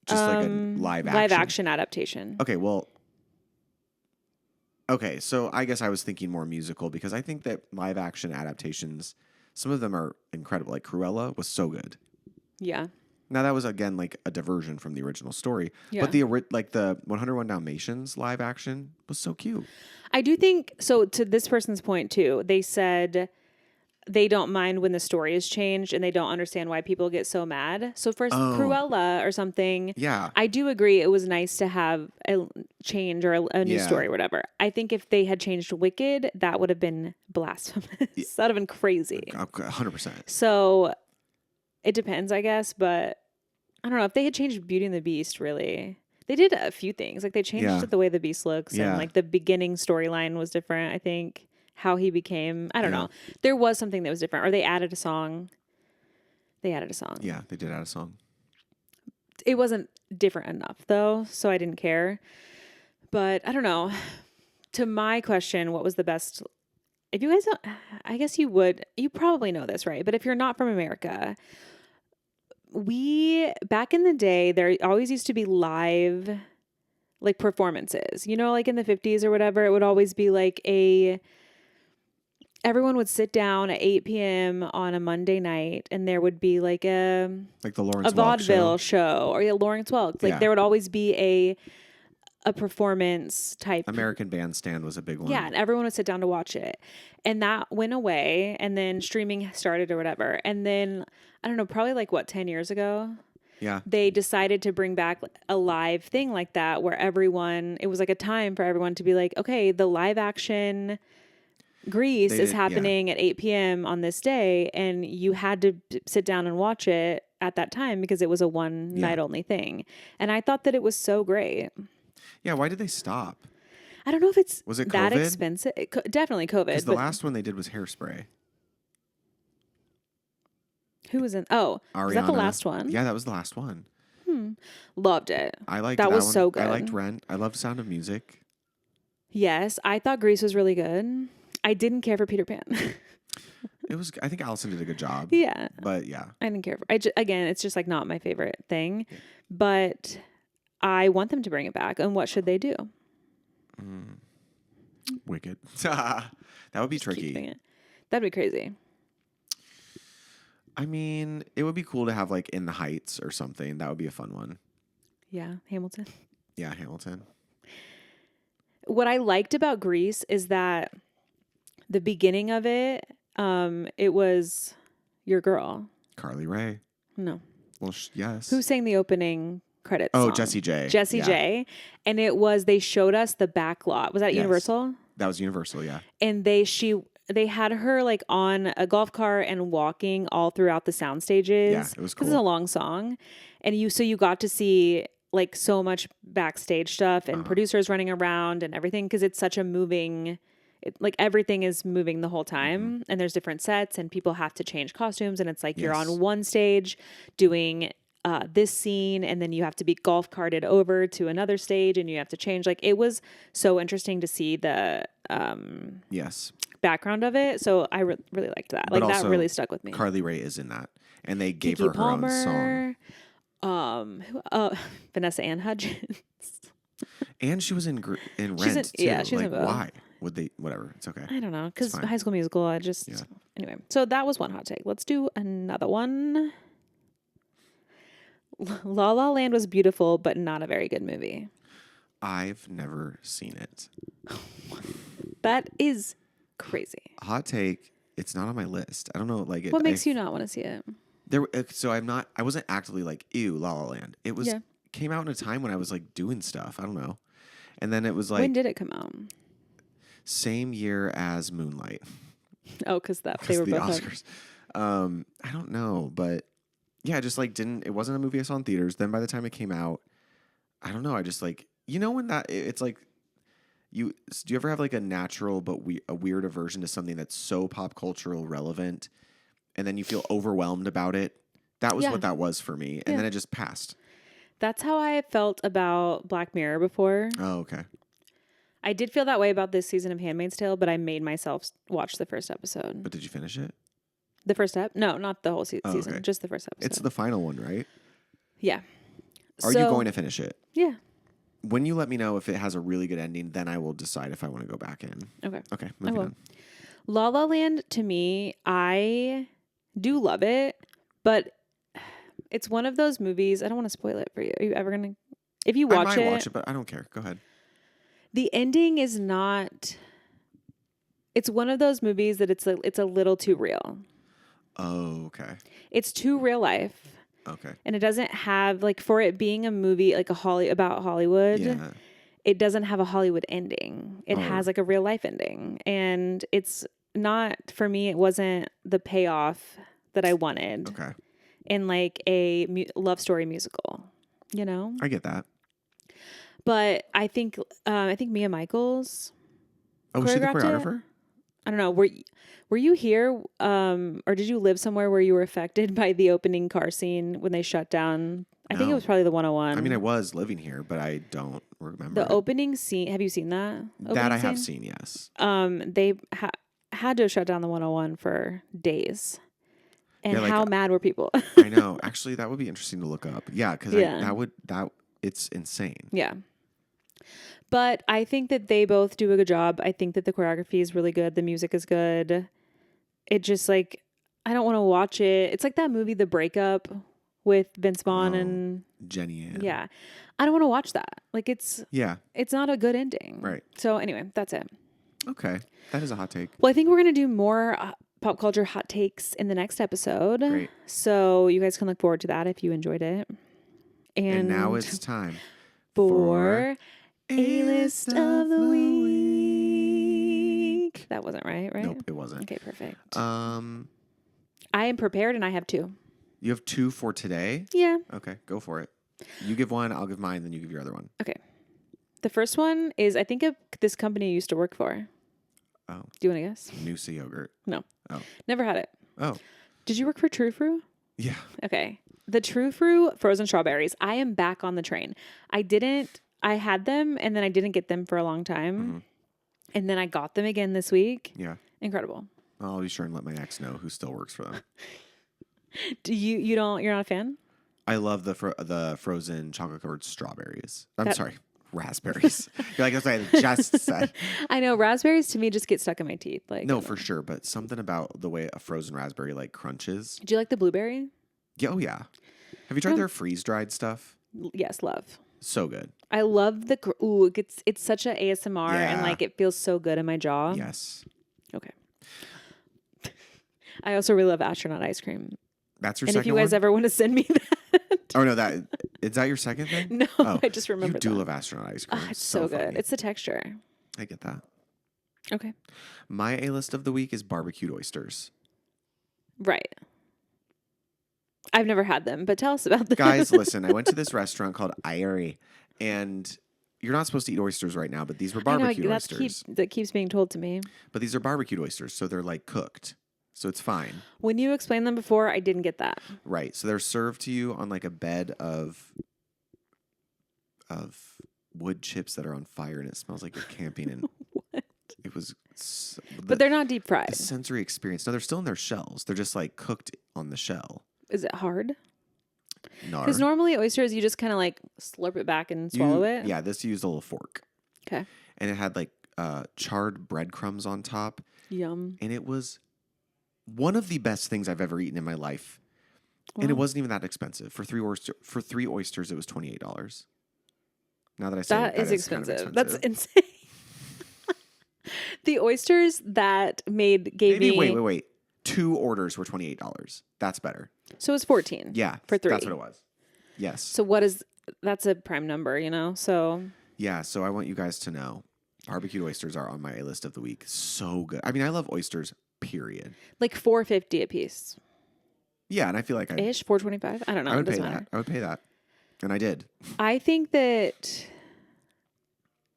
just like a live action? Live action adaptation. Okay, well. Okay, so I guess I was thinking more musical because I think that live action adaptations, some of them are incredible. Like Cruella was so good. Yeah. Now that was again like a diversion from the original story, but the 101 Dalmatians live action was so cute. I do think so. To this person's point too, they said they don't mind when the story is changed and they don't understand why people get so mad. So for Cruella or something, I do agree it was nice to have a change or a new story or whatever. I think if they had changed Wicked, that would have been blasphemous. That would have been crazy. 100%. So it depends, I guess, but I don't know if they had changed Beauty and the Beast, really. They did a few things. Like they changed the way the Beast looks and like the beginning storyline was different, I think. How he became, I don't know. There was something that was different. Or they added a song. Yeah, they did add a song. It wasn't different enough, though, so I didn't care. But I don't know. To my question, what was the best? If you guys don't, I guess you probably know this, right? But if you're not from America, back in the day, there always used to be live, like, performances. You know, like in the 50s or whatever, it would always be like a everyone would sit down at 8 p.m. on a Monday night, and there would be like the Lawrence a vaudeville show or Lawrence Welk. Like there would always be a performance type. American Bandstand was a big one. Yeah, and everyone would sit down to watch it. And that went away, and then streaming started or whatever. And then, I don't know, probably like 10 years ago? Yeah. They decided to bring back a live thing like that where it was like a time for everyone to be like, okay, the live action Grease is happening at 8 p.m. on this day, and you had to sit down and watch it at that time because it was a one night only thing. And I thought that it was so great. Yeah, why did they stop? I don't know if was it that COVID? Expensive. Definitely COVID. Because the last one they did was Hairspray. Who was in? Oh, Ariana. Was that the last one? Yeah, that was the last one. Loved it. I liked that. Was one. So good. I liked Rent. I loved Sound of Music. Yes, I thought Grease was really good. I didn't care for Peter Pan. It was. I think Allison did a good job. Yeah, but yeah, I didn't care. Again, it's just like not my favorite thing, but I want them to bring it back. And what should they do? Wicked. That would be tricky. That'd be crazy. I mean, it would be cool to have like In the Heights or something. That would be a fun one. Yeah, Hamilton. Yeah, Hamilton. What I liked about Grease is that the beginning of it, it was your girl. Carly Rae. No. Well, yes. Who sang the opening credits song? Jessie J. Jessie J. And they showed us the back lot. Was that Universal? That was Universal, yeah. And they had her like on a golf cart and walking all throughout the sound stages. Yeah, it was cool. Because it's a long song. And you got to see like so much backstage stuff and producers running around and everything because it's such a moving, like everything is moving the whole time and there's different sets and people have to change costumes and it's like you're on one stage doing this scene and then you have to be golf carted over to another stage and you have to change. Like it was so interesting to see the background of it. So I really liked that. Like that really stuck with me. Carly Rae is in that and they gave her Palmer, own song. Vanessa Ann Hudgens. And she was in Rent too. Yeah, she's like, in both. Why would they? Whatever, it's okay. I don't know because High School Musical. Anyway. So that was one hot take. Let's do another one. La La Land was beautiful, but not a very good movie. I've never seen it. That is crazy. Hot take. It's not on my list. I don't know. Like, what makes you not want to see it? So I wasn't actively like, ew, La La Land. It was came out in a time when I was like doing stuff. I don't know. And then it was like, when did it come out? Same year as Moonlight. Oh, because they were both Oscars. I don't know, but yeah, just like it wasn't a movie I saw in theaters. Then by the time it came out, I don't know. I just like, when that it's like, do you ever have like a natural but a weird aversion to something that's so pop cultural relevant, and then you feel overwhelmed about it? That was what that was for me, and then it just passed. That's how I felt about Black Mirror before. Oh, okay. I did feel that way about this season of Handmaid's Tale, but I made myself watch the first episode. But did you finish it? The first step? No, not the whole season. Okay. Just the first episode. It's the final one, right? Yeah. Are you going to finish it? Yeah. When you let me know if it has a really good ending, then I will decide if I want to go back in. Okay. Okay, moving on. La La Land, to me, I do love it, but it's one of those movies. I don't want to spoil it for you. Are you ever going to... If you watch it... I might watch it, but I don't care. Go ahead. The ending is not... It's one of those movies that it's a little too real. Oh, okay. It's too real life. Okay. And it doesn't have, like, for it being a movie like about Hollywood, it doesn't have a Hollywood ending. It has like a real life ending. And it's not, for me, it wasn't the payoff that I wanted. Okay. In like a love story musical, I get that. But I think Mia Michaels. Oh, was she the choreographer? I don't know. Were you here, or did you live somewhere where you were affected by the opening car scene when they shut down? I think it was probably the 101. I mean, I was living here, but I don't remember. The opening scene, have you seen that? That I have seen, yes. They had to shut down the 101 for days. And how mad were people? I know. Actually, that would be interesting to look up. Yeah, because it's insane. Yeah. But I think that they both do a good job. I think that the choreography is really good. The music is good. It just like, I don't want to watch it. It's like that movie, The Breakup, with Vince Vaughn and Jenny Ann. Yeah. I don't want to watch that. Like it's not a good ending. Right. So anyway, that's it. Okay. That is a hot take. Well, I think we're going to do more pop culture hot takes in the next episode. Great. So you guys can look forward to that if you enjoyed it. And now it's time for A-List of the Week. That wasn't right? Nope, it wasn't. Okay, perfect. I am prepared and I have 2. You have 2 for today? Yeah. Okay, go for it. You give one, I'll give mine, then you give your other one. Okay. The first one is, I think, of this company I used to work for. Oh. Do you want to guess? Noosa yogurt. No. Oh. Never had it. Oh. Did you work for True Fruit? Yeah. Okay. The True Fruit frozen strawberries. I am back on the train. I had them and then I didn't get them for a long time. Mm-hmm. And then I got them again this week. Yeah. Incredible. I'll be sure and let my ex know who still works for them. You're not a fan? I love the frozen chocolate covered strawberries. Sorry, raspberries. You're like, that's what I just said. I know raspberries to me just get stuck in my teeth. Like no, for sure, but something about the way a frozen raspberry like crunches. Do you like the blueberry? Yeah, oh yeah. Have you tried their freeze dried stuff? Yes, love. So good. I love it's such a ASMR and like it feels so good in my jaw. Yes. Okay. I also really love astronaut ice cream. That's your and second one? if you guys ever want to send me that. Oh, no, is that your second thing? No, I just remembered You do love astronaut ice cream. It's so good. Funny. It's the texture. I get that. Okay. My A-list of the week is barbecued oysters. Right. I've never had them, but tell us about them. Guys, listen, I went to this restaurant called Irie, and you're not supposed to eat oysters right now, but these were barbecued oysters. That keeps being told to me. But these are barbecued oysters, so they're like cooked. So it's fine. When you explained them before, I didn't get that. Right. So they're served to you on like a bed of wood chips that are on fire, and it smells like you're camping. And what? It was. But they're not deep fried. The sensory experience. No, they're still in their shells. They're just like cooked on the shell. Is it hard? No. Because normally oysters, you just kind of like slurp it back and swallow it. Yeah, this used a little fork. Okay. And it had like charred breadcrumbs on top. Yum. And it was one of the best things I've ever eaten in my life. Wow. And it wasn't even that expensive. For three oysters, it was $28. Now that I say that is expensive. Kind of That's insane. The oysters that gave me... Wait. 2 orders were $28. That's better. So it was 14. Yeah. For 3. That's what it was. Yes. So that's a prime number, so... Yeah, so I want you guys to know, barbecued oysters are on my A-list of the week. So good. I mean, I love oysters, period. Like $4.50 a piece. Yeah, and I feel like ish, $4.25? I don't know. I would pay that. I would pay that. And I did. I think that...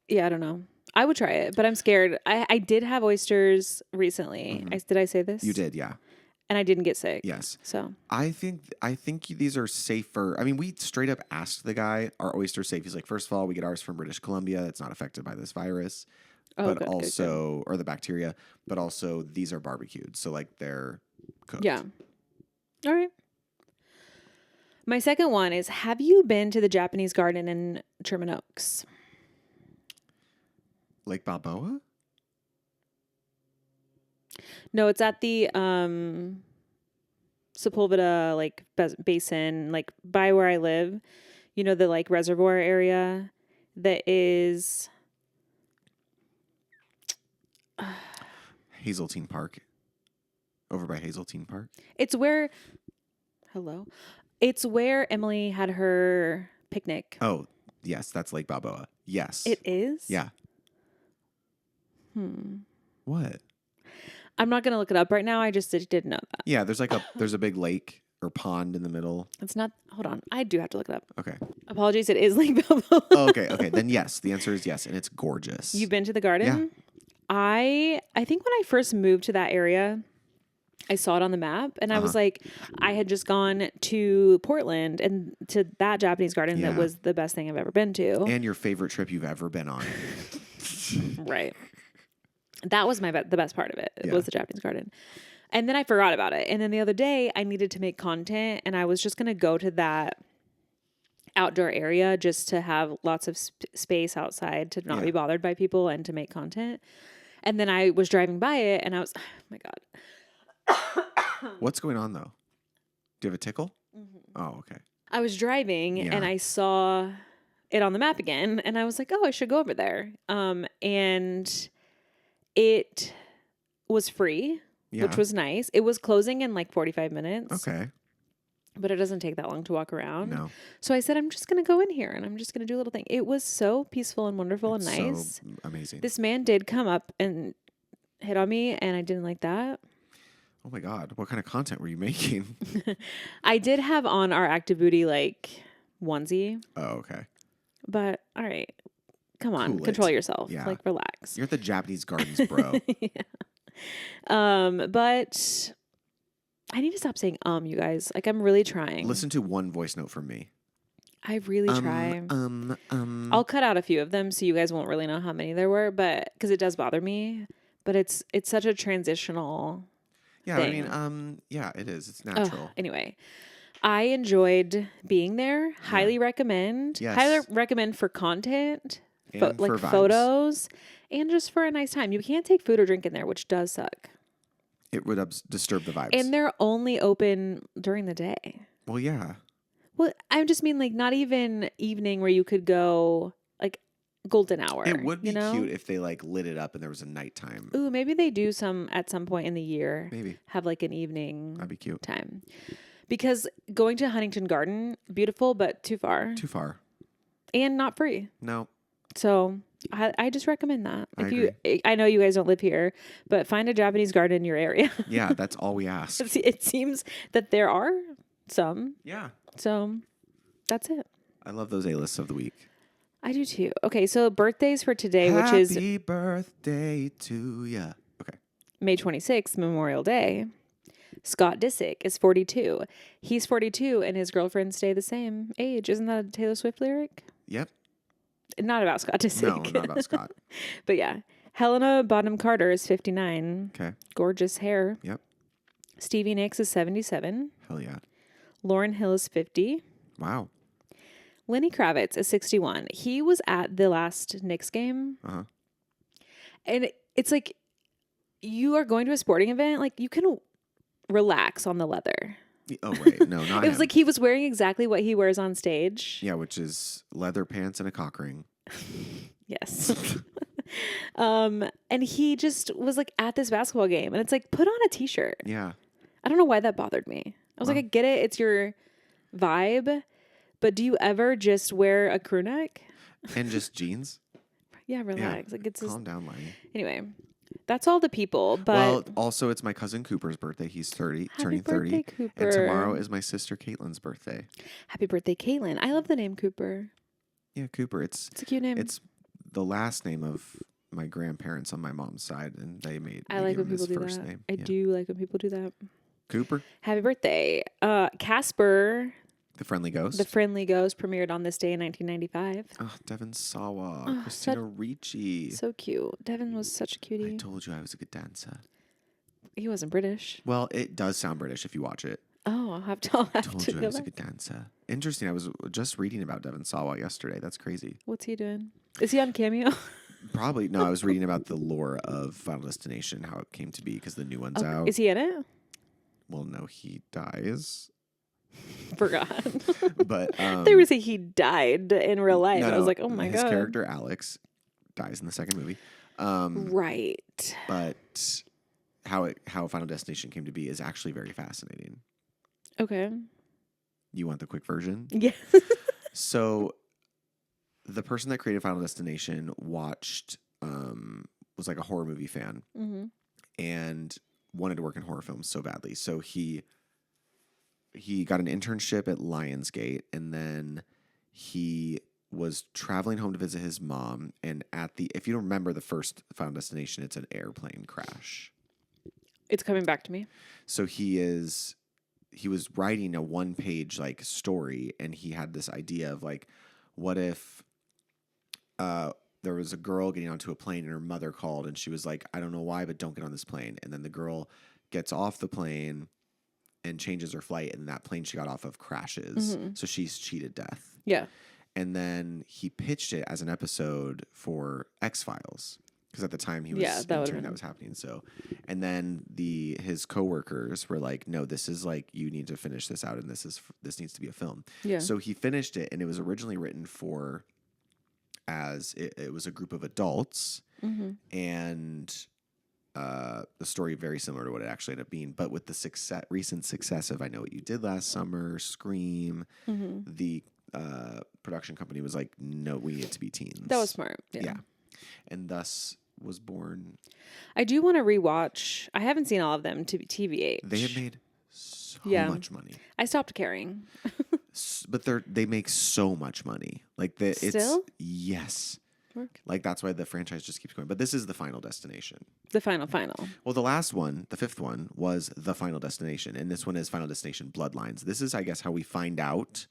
Yeah, I don't know. I would try it, but I'm scared. I did have oysters recently. Mm-hmm. Did I say this? You did, yeah. And I didn't get sick. Yes. So I think these are safer. I mean, we straight up asked the guy, "Are oysters safe?" He's like, "First of all, we get ours from British Columbia. That's not affected by this virus, or the bacteria. But also, these are barbecued, so like they're cooked." Yeah. All right. My second one is: have you been to the Japanese garden in Sherman Oaks? Lake Balboa? No, it's at the Sepulveda like basin, like by where I live. You know, the like reservoir area that is Hazeltine Park. Over by Hazeltine Park. It's where It's where Emily had her picnic. Oh, yes, that's Lake Balboa. Yes. It is? Yeah. What? I'm not going to look it up right now. I just did know that. Yeah, there's a big lake or pond in the middle. It's not. Hold on. I do have to look it up. Okay. Apologies. It is Lake Balboa. Oh, okay. Then yes. The answer is yes, and it's gorgeous. You've been to the garden? Yeah. I think when I first moved to that area, I saw it on the map, and I was like, I had just gone to Portland and to that Japanese garden that was the best thing I've ever been to. And your favorite trip you've ever been on. Right. That was the best part of it. It was the Japanese garden. And then I forgot about it. And then the other day I needed to make content and I was just going to go to that outdoor area just to have lots of space outside to not be bothered by people and to make content. And then I was driving by it and I was, oh my God. What's going on though? Do you have a tickle? Mm-hmm. Oh, okay. I was driving and I saw it on the map again and I was like, oh, I should go over there. And it was free, which was nice. It was closing in like 45 minutes. Okay. But it doesn't take that long to walk around. No. So I said, I'm just going to go in here and I'm just going to do a little thing. It was so peaceful and wonderful and nice. So amazing. This man did come up and hit on me and I didn't like that. Oh my God. What kind of content were you making? I did have on our Active Booty like onesie. Oh, okay. But all right. Come on. Control yourself. Yeah. Like relax. You're at the Japanese Gardens, bro. But I need to stop saying you guys. Like I'm really trying. Listen to one voice note from me. I really try. I'll cut out a few of them so you guys won't really know how many there were, but because it does bother me. But it's such a transitional thing. I mean, yeah, it is. It's natural. Anyway, I enjoyed being there. Highly recommend. Yes. Highly recommend for content, And for vibes. photos, and just for a nice time. You can't take food or drink in there, which does suck. It would disturb the vibes. And they're only open during the day. Well, yeah. Well, I just mean like not even evening where you could go like golden hour. It would be cute if they like lit it up and there was a nighttime. Ooh, maybe they do some at some point in the year. Maybe. Have like an evening. That'd be cute. Time. Because going to Huntington Garden, beautiful, but too far. Too far. And not free. No. So I just recommend that. I know you guys don't live here, but find a Japanese garden in your area. Yeah, that's all we ask. It seems that there are some. Yeah. So that's it. I love those A-lists of the week. I do too. Okay, so birthdays for today, which is Happy birthday to ya. Okay. May 26th, Memorial Day. Scott Disick is 42. He's 42 and his girlfriend stay the same age. Isn't that a Taylor Swift lyric? Yep. Not about Scott Disick. No, not about Scott. But yeah. Helena Bonham Carter is 59. Okay. Gorgeous hair. Yep. Stevie Nicks is 77. Hell yeah. Lauryn Hill is 50. Wow. Lenny Kravitz is 61. He was at the last Knicks game. Uh-huh. And it's like, you are going to a sporting event, like you can relax on the leather. Oh, right. No, not It was like he was wearing exactly what he wears on stage. Yeah, which is leather pants and a cock ring. Yes. And he just was like at this basketball game and it's like, put on a t-shirt. Yeah. I don't know why that bothered me. I was like, I get it. It's your vibe. But do you ever just wear a crew neck? And just jeans? Yeah, relax. Yeah. Like it's Calm down, Lenny. Anyway, that's all the people. But well, also it's my cousin Cooper's birthday. He's 30, turning 30. Birthday, Cooper. And tomorrow is my sister Caitlin's birthday. Happy birthday, Caitlin. I love the name Cooper. Yeah, Cooper. It's a cute name. It's the last name of my grandparents on my mom's side, and they made. I like when people do first that. Name. I do like when people do that. Cooper. Happy birthday, Casper. The Friendly Ghost. The Friendly Ghost premiered on this day in 1995. Oh, Devin Sawa, Christina Ricci. So cute. Devin was such a cutie. I told you I was a good dancer. He wasn't British. Well, it does sound British if you watch it. Oh, I'll have to. I told you I was a good dancer. Interesting. I was just reading about Devin Sawa yesterday. That's crazy. What's he doing? Is he on Cameo? Probably. No, I was reading about the lore of Final Destination, how it came to be because the new one's out. Is he in it? Well, no, he dies. Forgot. But they were saying he died in real life. No, I was like, oh my his God. His character Alex dies in the second movie. Right. But how Final Destination came to be is actually very fascinating. Okay. You want the quick version? Yeah. So the person that created Final Destination was like a horror movie fan and wanted to work in horror films so badly. So he got an internship at Lionsgate, and then he was traveling home to visit his mom. And if you don't remember the first Final Destination, it's an airplane crash. It's coming back to me. So he was writing a 1-page like story, and he had this idea of like, what if there was a girl getting onto a plane and her mother called and she was like, I don't know why, but don't get on this plane. And then the girl gets off the plane and changes her flight, and that plane she got off of crashes. So she's cheated death. Yeah. And then he pitched it as an episode for X-Files. Because at the time he was intern that was happening. So, and then his coworkers were like, "No, this is like you need to finish this out, and this needs to be a film." Yeah. So he finished it, and it was originally written it was a group of adults, and the story very similar to what it actually ended up being, but with the recent success of I Know What You Did Last Summer, Scream, the production company was like, "No, we need it to be teens." That was smart. Yeah. And thus was born. I do want to rewatch. I haven't seen all of them to TBH. They have made so much money. I stopped caring. But they make so much money. Like Still? Yes. Like that's why the franchise just keeps going. But this is the Final Destination. The final. Well, the last one, the fifth one, was The Final Destination. And this one is Final Destination Bloodlines. This is, I guess, how we find out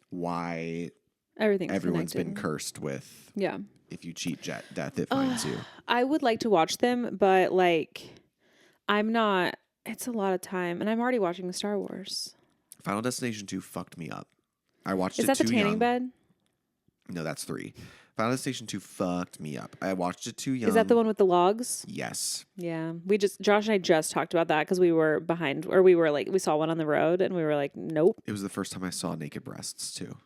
why everyone's been cursed with. Yeah. If you cheat death, it finds you. I would like to watch them, but like, I'm not. It's a lot of time, and I'm already watching the Star Wars. Final Destination 2 fucked me up. I watched it too young. Is that the tanning bed? No, that's 3. Final Destination 2 fucked me up. I watched it too young. Is that the one with the logs? Yes. Yeah. Josh and I just talked about that because we were behind, or we saw one on the road, and we were like, nope. It was the first time I saw naked breasts too.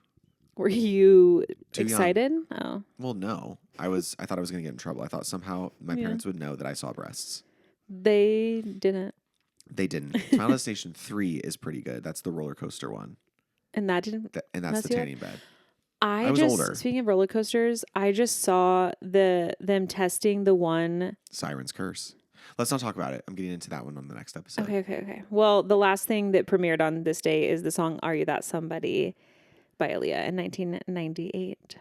Were you excited? Young. Oh. Well, no. I thought I was going to get in trouble. I thought somehow my parents would know that I saw breasts. They didn't. They didn't. Final Destination 3 is pretty good. That's the roller coaster one. And that didn't. And that's the tanning bed. I was older. Speaking of roller coasters, I just saw them testing the one Siren's Curse. Let's not talk about it. I'm getting into that one on the next episode. Okay. Well, the last thing that premiered on this day is the song "Are You That Somebody" by Aaliyah in 1998.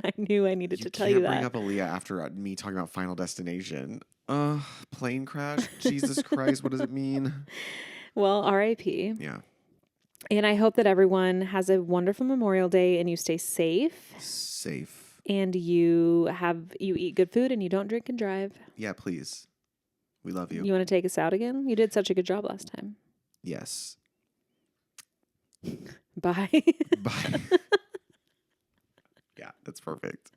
I knew I needed to tell you that. You can't bring up Aaliyah after me talking about Final Destination. Plane crash. Jesus Christ, what does it mean? Well, R.I.P. Yeah. And I hope that everyone has a wonderful Memorial Day and you stay safe. And you eat good food and you don't drink and drive. Yeah, please. We love you. You want to take us out again? You did such a good job last time. Yes. Bye. Bye. Yeah, that's perfect.